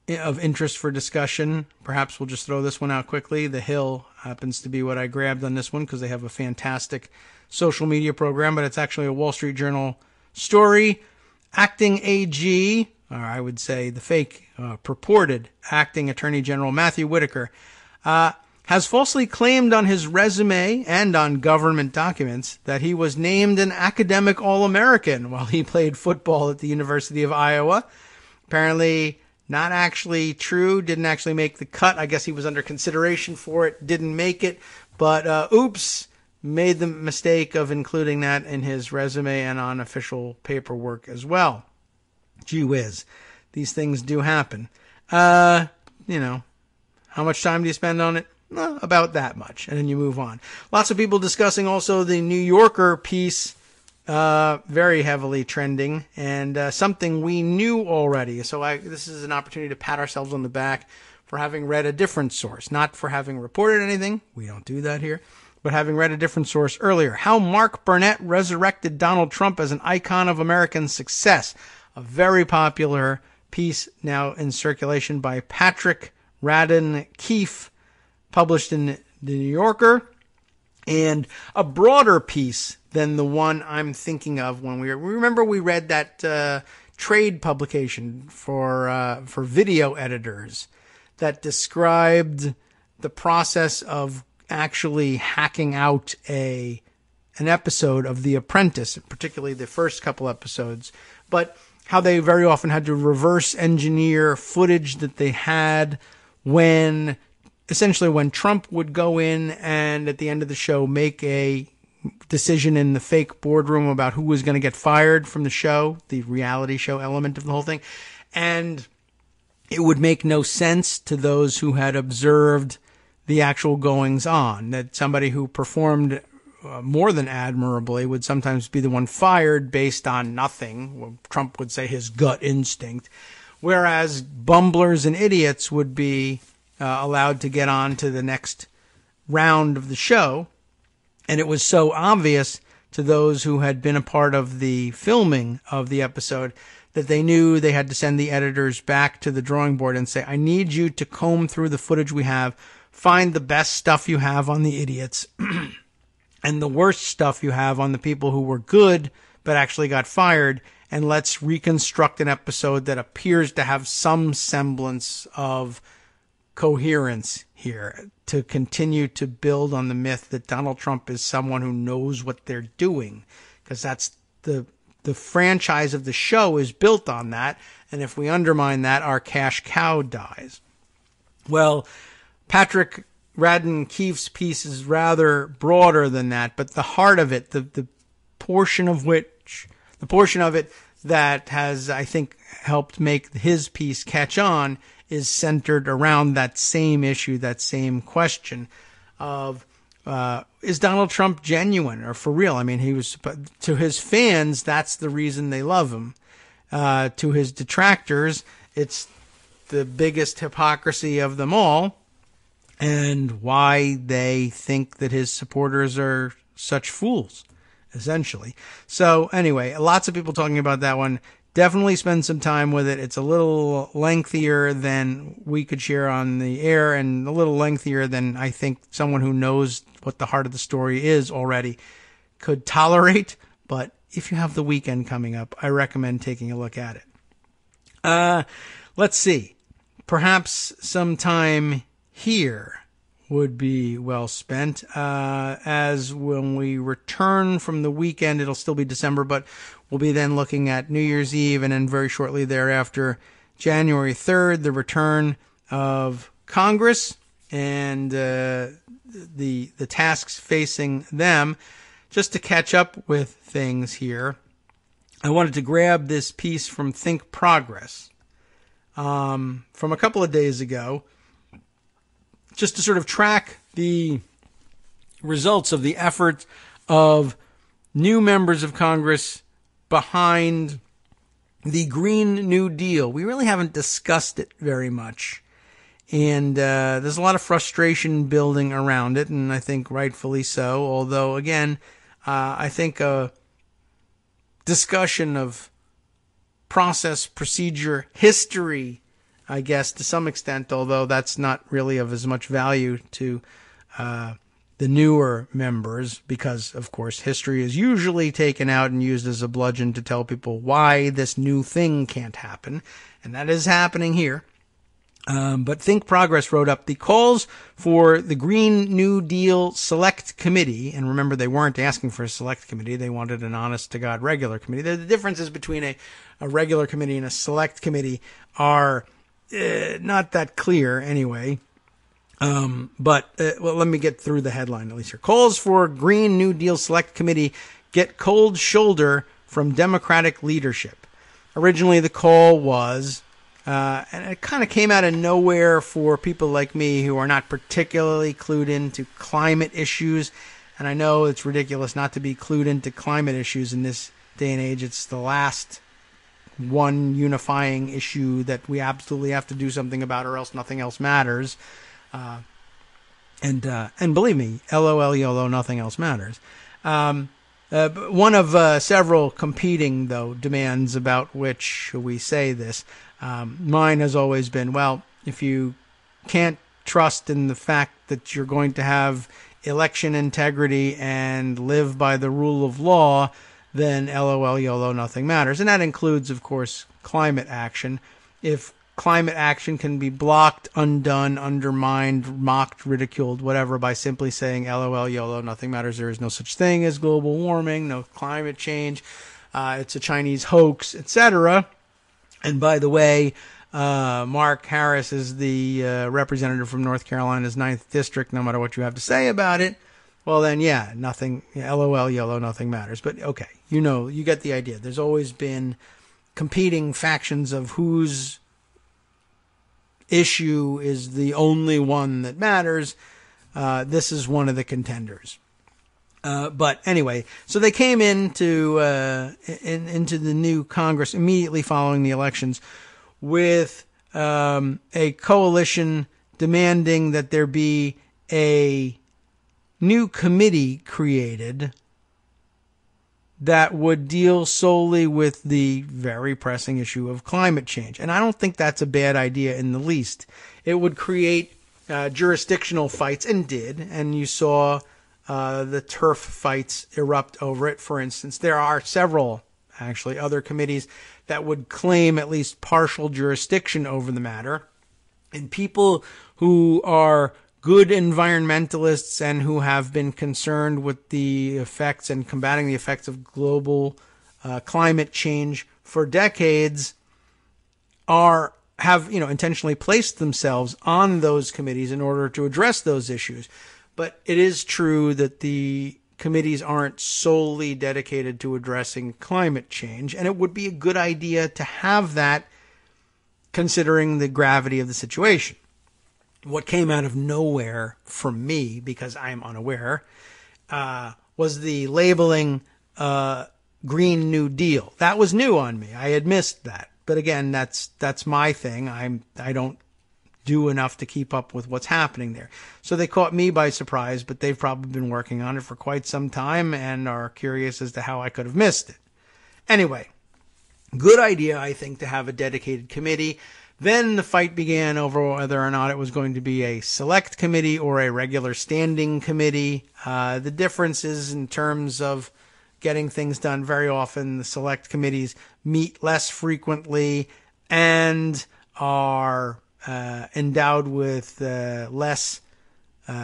of interest for discussion. Perhaps we'll just throw this one out quickly. The Hill happens to be what I grabbed on this one because they have a fantastic social media program, but it's actually a Wall Street Journal story. Acting AG, or I would say the fake purported acting Attorney General Matthew Whitaker, has falsely claimed on his resume and on government documents that he was named an academic All-American while he played football at the University of Iowa. Apparently not actually true, didn't actually make the cut. I guess he was under consideration for it, didn't make it, but oops, made the mistake of including that in his resume and on official paperwork as well. Gee whiz, these things do happen. How much time do you spend on it? About that much, and then you move on. Lots of people discussing also the New Yorker piece, very heavily trending, and something we knew already. So this is an opportunity to pat ourselves on the back for having read a different source, not for having reported anything. We don't do that here, but having read a different source earlier. How Mark Burnett resurrected Donald Trump as an icon of American success. A very popular piece now in circulation by Patrick Radden Keefe, published in the New Yorker, and a broader piece than the one I'm thinking of when we remember we read that trade publication for video editors that described the process of actually hacking out an episode of The Apprentice, particularly the first couple episodes, but how they very often had to reverse engineer footage that they had when Trump would go in and at the end of the show make a decision in the fake boardroom about who was going to get fired from the show, the reality show element of the whole thing. And it would make no sense to those who had observed the actual goings on, that somebody who performed more than admirably would sometimes be the one fired based on nothing. Well, Trump would say his gut instinct, whereas bumblers and idiots would be allowed to get on to the next round of the show. And it was so obvious to those who had been a part of the filming of the episode that they knew they had to send the editors back to the drawing board and say, I need you to comb through the footage we have, find the best stuff you have on the idiots and the worst stuff you have on the people who were good but actually got fired, and let's reconstruct an episode that appears to have some semblance of coherence here to continue to build on the myth that Donald Trump is someone who knows what they're doing, because that's the franchise of the show is built on that. And if we undermine that, our cash cow dies. Well, Patrick Radden Keefe's piece is rather broader than that, but the heart of it, the portion of it that has, I think, helped make his piece catch on is centered around that same issue, that same question of, is Donald Trump genuine or for real? I mean, to his fans, that's the reason they love him. To his detractors, it's the biggest hypocrisy of them all, and why they think that his supporters are such fools, essentially. So anyway, lots of people talking about that one. Definitely spend some time with it. It's a little lengthier than we could share on the air, and a little lengthier than I think someone who knows what the heart of the story is already could tolerate. But if you have the weekend coming up, I recommend taking a look at it. Let's see. Perhaps some time here would be well spent, as when we return from the weekend, it'll still be December, but we'll be then looking at New Year's Eve, and then very shortly thereafter, January 3rd, the return of Congress and the tasks facing them. Just to catch up with things here, I wanted to grab this piece from Think Progress from a couple of days ago, just to sort of track the results of the effort of new members of Congress behind the Green New Deal. We really haven't discussed it very much, and there's a lot of frustration building around it, and I think rightfully so, although, again, I think a discussion of process, procedure, history, I guess, to some extent, although that's not really of as much value to the newer members, because, of course, history is usually taken out and used as a bludgeon to tell people why this new thing can't happen, and that is happening here. But Think Progress wrote up the calls for the Green New Deal Select Committee. And remember, they weren't asking for a select committee. They wanted an honest-to-God regular committee. The differences between a regular committee and a select committee are not that clear anyway. But let me get through the headline at least here. Calls for Green New Deal Select Committee get cold shoulder from Democratic leadership. Originally, the call was... and it kind of came out of nowhere for people like me who are not particularly clued into climate issues. And I know it's ridiculous not to be clued into climate issues in this day and age. It's the last one unifying issue that we absolutely have to do something about, or else nothing else matters. And believe me, LOL, YOLO, nothing else matters. One of several competing, though, demands about which we say this. Mine has always been, well, if you can't trust in the fact that you're going to have election integrity and live by the rule of law, then LOL, YOLO, nothing matters. And that includes, of course, climate action. If climate action can be blocked, undone, undermined, mocked, ridiculed, whatever, by simply saying LOL, YOLO, nothing matters, there is no such thing as global warming, no climate change, it's a Chinese hoax, etc. And by the way, Mark Harris is the representative from North Carolina's 9th District, no matter what you have to say about it. Well, then, yeah, nothing, LOL, YOLO, nothing matters. But, okay, you get the idea. There's always been competing factions of whose issue is the only one that matters. This is one of the contenders. But anyway, so they came into the new Congress immediately following the elections with a coalition demanding that there be a new committee created that would deal solely with the very pressing issue of climate change. And I don't think that's a bad idea in the least. It would create jurisdictional fights, and did, and you saw the turf fights erupt over it. For instance, there are several, actually, other committees that would claim at least partial jurisdiction over the matter. And people who are good environmentalists and who have been concerned with the effects and combating the effects of global climate change for decades have intentionally placed themselves on those committees in order to address those issues. But it is true that the committees aren't solely dedicated to addressing climate change, and it would be a good idea to have that, considering the gravity of the situation. What came out of nowhere from me, because I'm unaware, was the labeling Green New Deal. That was new on me. I had missed that. But again, that's my thing. I don't do enough to keep up with what's happening there. So they caught me by surprise, but they've probably been working on it for quite some time and are curious as to how I could have missed it. Anyway, good idea, I think, to have a dedicated committee. Then the fight began over whether or not it was going to be a select committee or a regular standing committee. The differences in terms of getting things done, very often the select committees meet less frequently and are endowed with less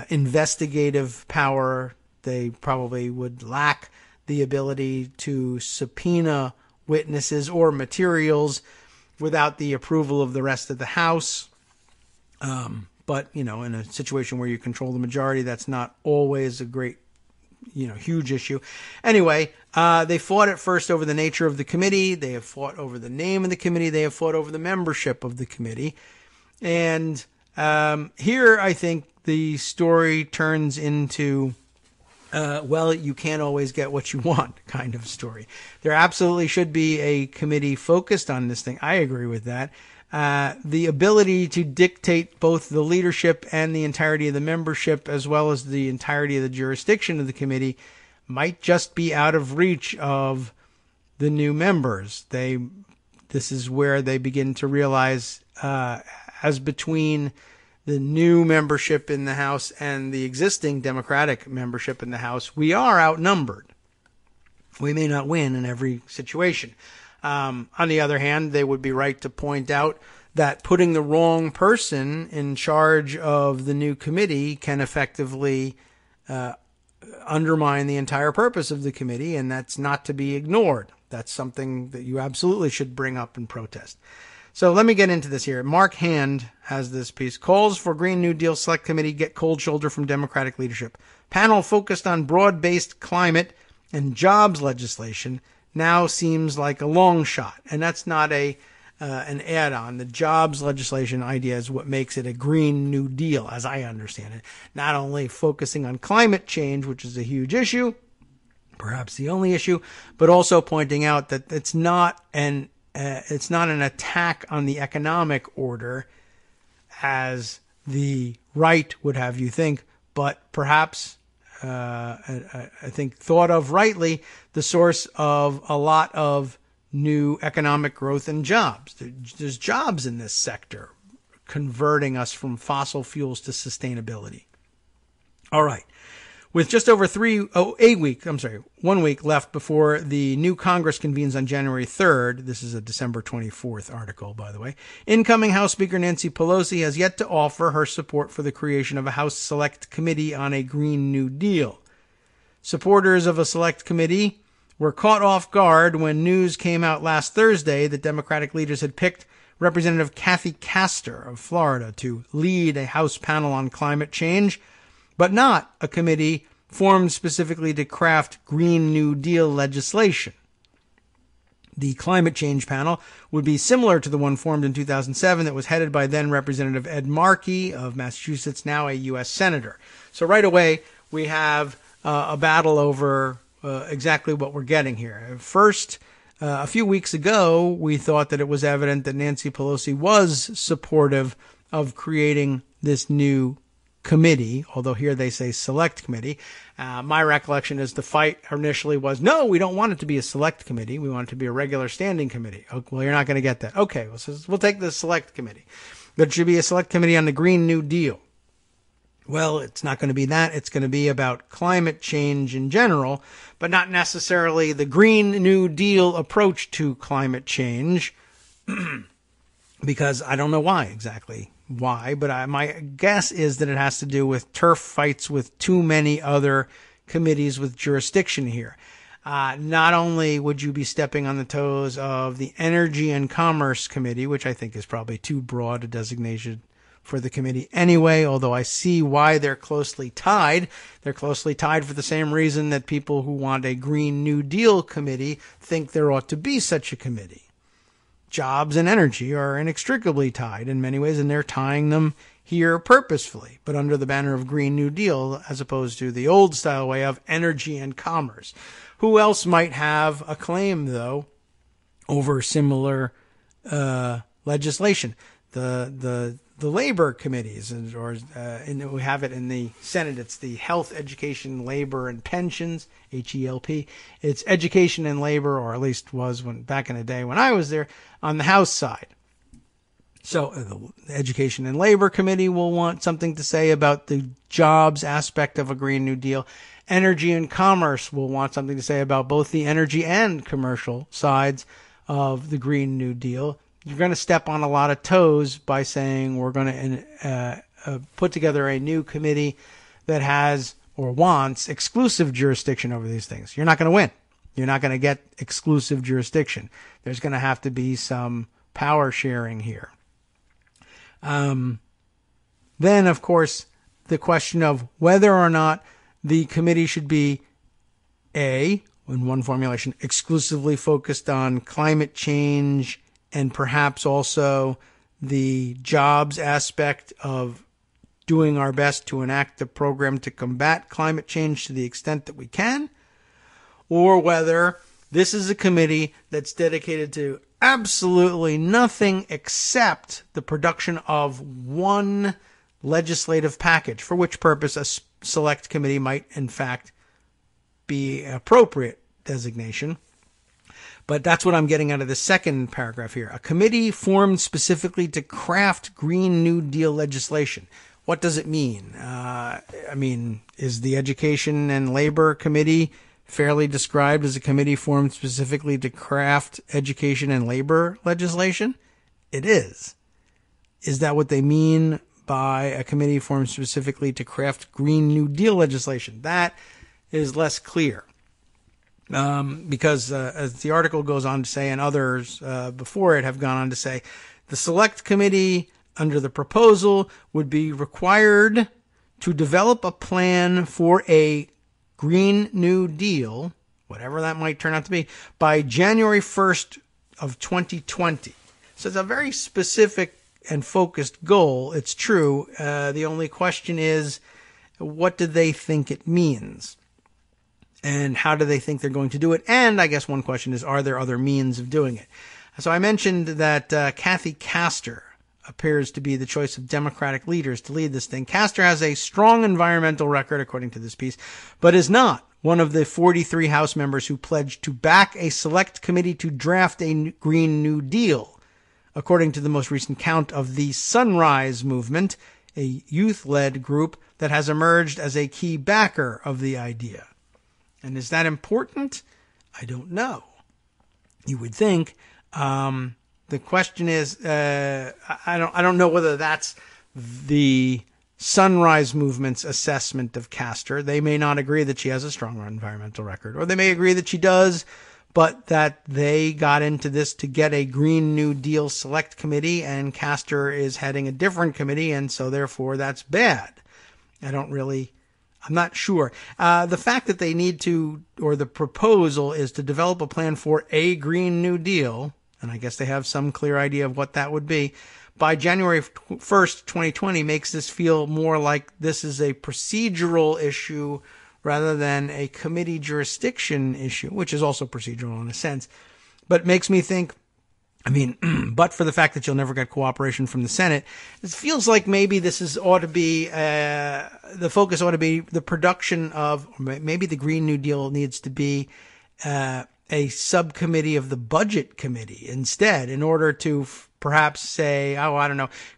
investigative power. They probably would lack the ability to subpoena witnesses or materials without the approval of the rest of the House. But, in a situation where you control the majority, that's not always a great, huge issue. Anyway, they fought at first over the nature of the committee. They have fought over the name of the committee. They have fought over the membership of the committee. And here, I think the story turns into, you can't always get what you want kind of story. There absolutely should be a committee focused on this thing. I agree with that. The ability to dictate both the leadership and the entirety of the membership, as well as the entirety of the jurisdiction of the committee, might just be out of reach of the new members. This is where they begin to realize, as between the new membership in the House and the existing Democratic membership in the House, we are outnumbered. We may not win in every situation. On the other hand, they would be right to point out that putting the wrong person in charge of the new committee can effectively undermine the entire purpose of the committee, and that's not to be ignored. That's something that you absolutely should bring up and protest. So let me get into this here. Mark Hand has this piece. Calls for Green New Deal Select Committee get cold shoulder from Democratic leadership. Panel focused on broad-based climate and jobs legislation now seems like a long shot. And that's not an add-on. The jobs legislation idea is what makes it a Green New Deal, as I understand it. Not only focusing on climate change, which is a huge issue, perhaps the only issue, but also pointing out that it's not an attack on the economic order, as the right would have you think, but perhaps, I think thought of rightly, the source of a lot of new economic growth and jobs. There's jobs in this sector, converting us from fossil fuels to sustainability. All right. With just over 1 week left before the new Congress convenes on January 3rd, this is a December 24th article, by the way, incoming House Speaker Nancy Pelosi has yet to offer her support for the creation of a House Select Committee on a Green New Deal. Supporters of a Select Committee were caught off guard when news came out last Thursday that Democratic leaders had picked Representative Kathy Castor of Florida to lead a House panel on climate change, but not a committee formed specifically to craft Green New Deal legislation. The climate change panel would be similar to the one formed in 2007 that was headed by then Representative Ed Markey of Massachusetts, now a U.S. Senator. So right away, we have a battle over exactly what we're getting here. First, a few weeks ago, we thought that it was evident that Nancy Pelosi was supportive of creating this new committee, although here they say select committee. My recollection is the fight initially was, no, we don't want it to be a select committee. We want it to be a regular standing committee. Oh, well, you're not going to get that. Okay, well, so we'll take the select committee. But it should be a select committee on the Green New Deal. Well, it's not going to be that. It's going to be about climate change in general, but not necessarily the Green New Deal approach to climate change, because I don't know why exactly. Why, but my guess is that it has to do with turf fights with too many other committees with jurisdiction here. Not only would you be stepping on the toes of the Energy and Commerce Committee, which I think is probably too broad a designation for the committee anyway, although I see why they're closely tied. They're closely tied for the same reason that people who want a Green New Deal committee think there ought to be such a committee. Jobs and energy are inextricably tied in many ways, and they're tying them here purposefully, but under the banner of Green New Deal, as opposed to the old style way of energy and commerce. Who else might have a claim, though, over similar legislation? The labor committees, and we have it in the Senate. It's the Health, Education, Labor, and Pensions, HELP. It's Education and Labor, or at least was when back in the day when I was there, on the House side. So the Education and Labor Committee will want something to say about the jobs aspect of a Green New Deal. Energy and Commerce will want something to say about both the energy and commercial sides of the Green New Deal. You're going to step on a lot of toes by saying we're going to put together a new committee that has or wants exclusive jurisdiction over these things. You're not going to win. You're not going to get exclusive jurisdiction. There's going to have to be some power sharing here. Then, of course, the question of whether or not the committee should be in one formulation, exclusively focused on climate change and perhaps also the jobs aspect of doing our best to enact the program to combat climate change to the extent that we can, or whether this is a committee that's dedicated to absolutely nothing except the production of one legislative package, for which purpose a select committee might, in fact, be an appropriate designation. But that's what I'm getting out of the second paragraph here. A committee formed specifically to craft Green New Deal legislation. What does it mean? Is the Education and Labor Committee fairly described as a committee formed specifically to craft education and labor legislation? It is. Is that what they mean by a committee formed specifically to craft Green New Deal legislation? That is less clear. Because as the article goes on to say, and others before it have gone on to say, the select committee under the proposal would be required to develop a plan for a Green New Deal, whatever that might turn out to be, by January 1st of 2020. So it's a very specific and focused goal. It's true. The only question is, what do they think it means? And how do they think they're going to do it? And I guess one question is, are there other means of doing it? So I mentioned that Kathy Castor appears to be the choice of Democratic leaders to lead this thing. Castor has a strong environmental record, according to this piece, but is not one of the 43 House members who pledged to back a select committee to draft a Green New Deal, according to the most recent count of the Sunrise Movement, a youth-led group that has emerged as a key backer of the idea. And is that important? I don't know. You would think. The question is, I don't know whether that's the Sunrise Movement's assessment of Castor. They may not agree that she has a strong environmental record, or they may agree that she does, but that they got into this to get a Green New Deal select committee, and Castor is heading a different committee, and so therefore that's bad. I'm not sure. The fact that they need to, or the proposal is to develop a plan for a Green New Deal, and I guess they have some clear idea of what that would be, by January 1st, 2020 makes this feel more like this is a procedural issue rather than a committee jurisdiction issue, which is also procedural in a sense, but makes me think, but for the fact that you'll never get cooperation from the Senate, it feels like maybe ought to be, the focus ought to be the production of, maybe the Green New Deal needs to be a subcommittee of the Budget Committee instead, in order to perhaps say,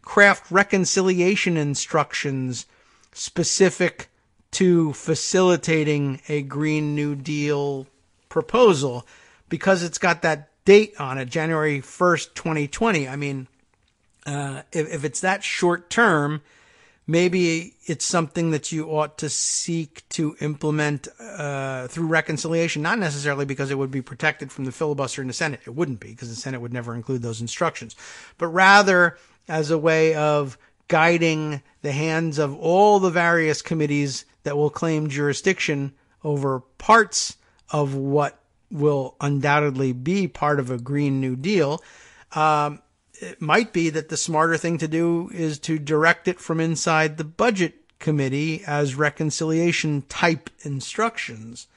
craft reconciliation instructions specific to facilitating a Green New Deal proposal, because it's got that date on it, January 1st, 2020. If it's that short term, maybe it's something that you ought to seek to implement through reconciliation, not necessarily because it would be protected from the filibuster in the Senate. It wouldn't be, because the Senate would never include those instructions, but rather as a way of guiding the hands of all the various committees that will claim jurisdiction over parts of what will undoubtedly be part of a Green New Deal. It might be that the smarter thing to do is to direct it from inside the Budget Committee as reconciliation type instructions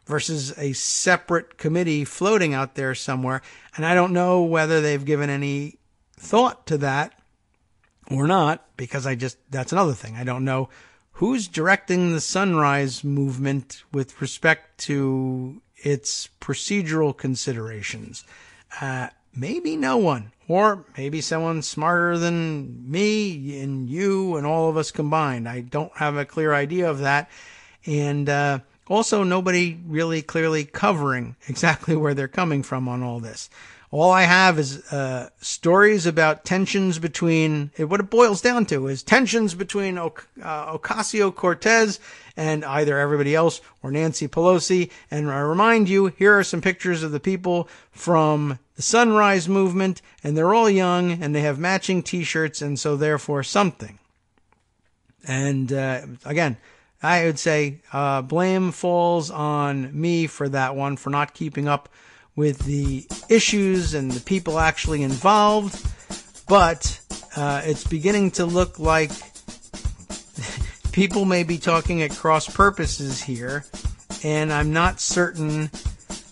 versus a separate committee floating out there somewhere. And I don't know whether they've given any thought to that or not, because that's another thing. I don't know who's directing the Sunrise Movement with respect to its procedural considerations. Maybe no one, or maybe someone smarter than me and you and all of us combined. I don't have a clear idea of that. And also nobody really clearly covering exactly where they're coming from on all this. All I have is stories about tensions between, what it boils down to is tensions between Ocasio-Cortez and either everybody else or Nancy Pelosi. And I remind you, here are some pictures of the people from the Sunrise Movement, and they're all young, and they have matching T-shirts, and so therefore something. And again, I would say blame falls on me for that one, for not keeping up with the issues and the people actually involved. But it's beginning to look like people may be talking at cross purposes here, and I'm not certain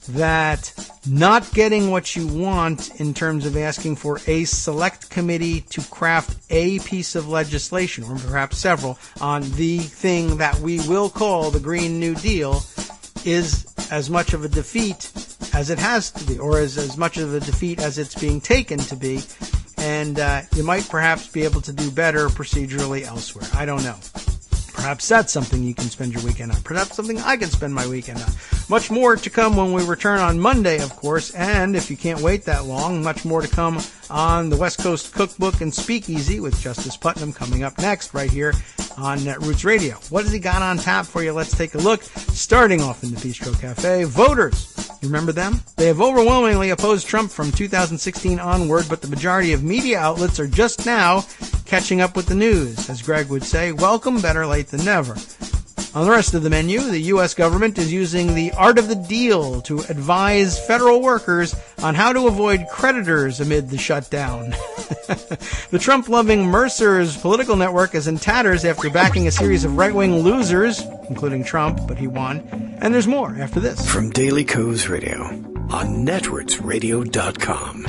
that not getting what you want in terms of asking for a select committee to craft a piece of legislation, or perhaps several, on the thing that we will call the Green New Deal is as much of a defeat as it has to be, or as much of a defeat as it's being taken to be. And you might perhaps be able to do better procedurally elsewhere. I don't know. Perhaps that's something you can spend your weekend on. Perhaps something I can spend my weekend on. Much more to come when we return on Monday, of course. And if you can't wait that long, much more to come on the West Coast Cookbook and Speakeasy with Justice Putnam coming up next right here on Netroots Radio. What has he got on tap for you? Let's take a look. Starting off in the Bistro Cafe, voters. You remember them? They have overwhelmingly opposed Trump from 2016 onward, but the majority of media outlets are just now catching up with the news. As Greg would say, welcome, better late than never. On the rest of the menu, the U.S. government is using the art of the deal to advise federal workers on how to avoid creditors amid the shutdown. The Trump-loving Mercer's political network is in tatters after backing a series of right-wing losers, including Trump, but he won. And there's more after this. From Daily Kos Radio on netrootsradio.com.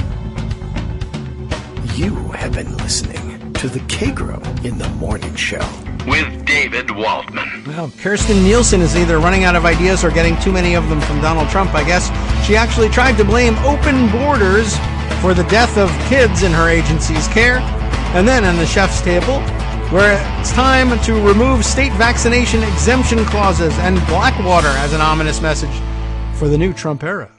You have been listening to the Kagro in the Morning Show with David Waldman. Well, Kirsten Nielsen is either running out of ideas or getting too many of them from Donald Trump, I guess. She actually tried to blame open borders for the death of kids in her agency's care. And then on the chef's table, where it's time to remove state vaccination exemption clauses and Blackwater as an ominous message for the new Trump era.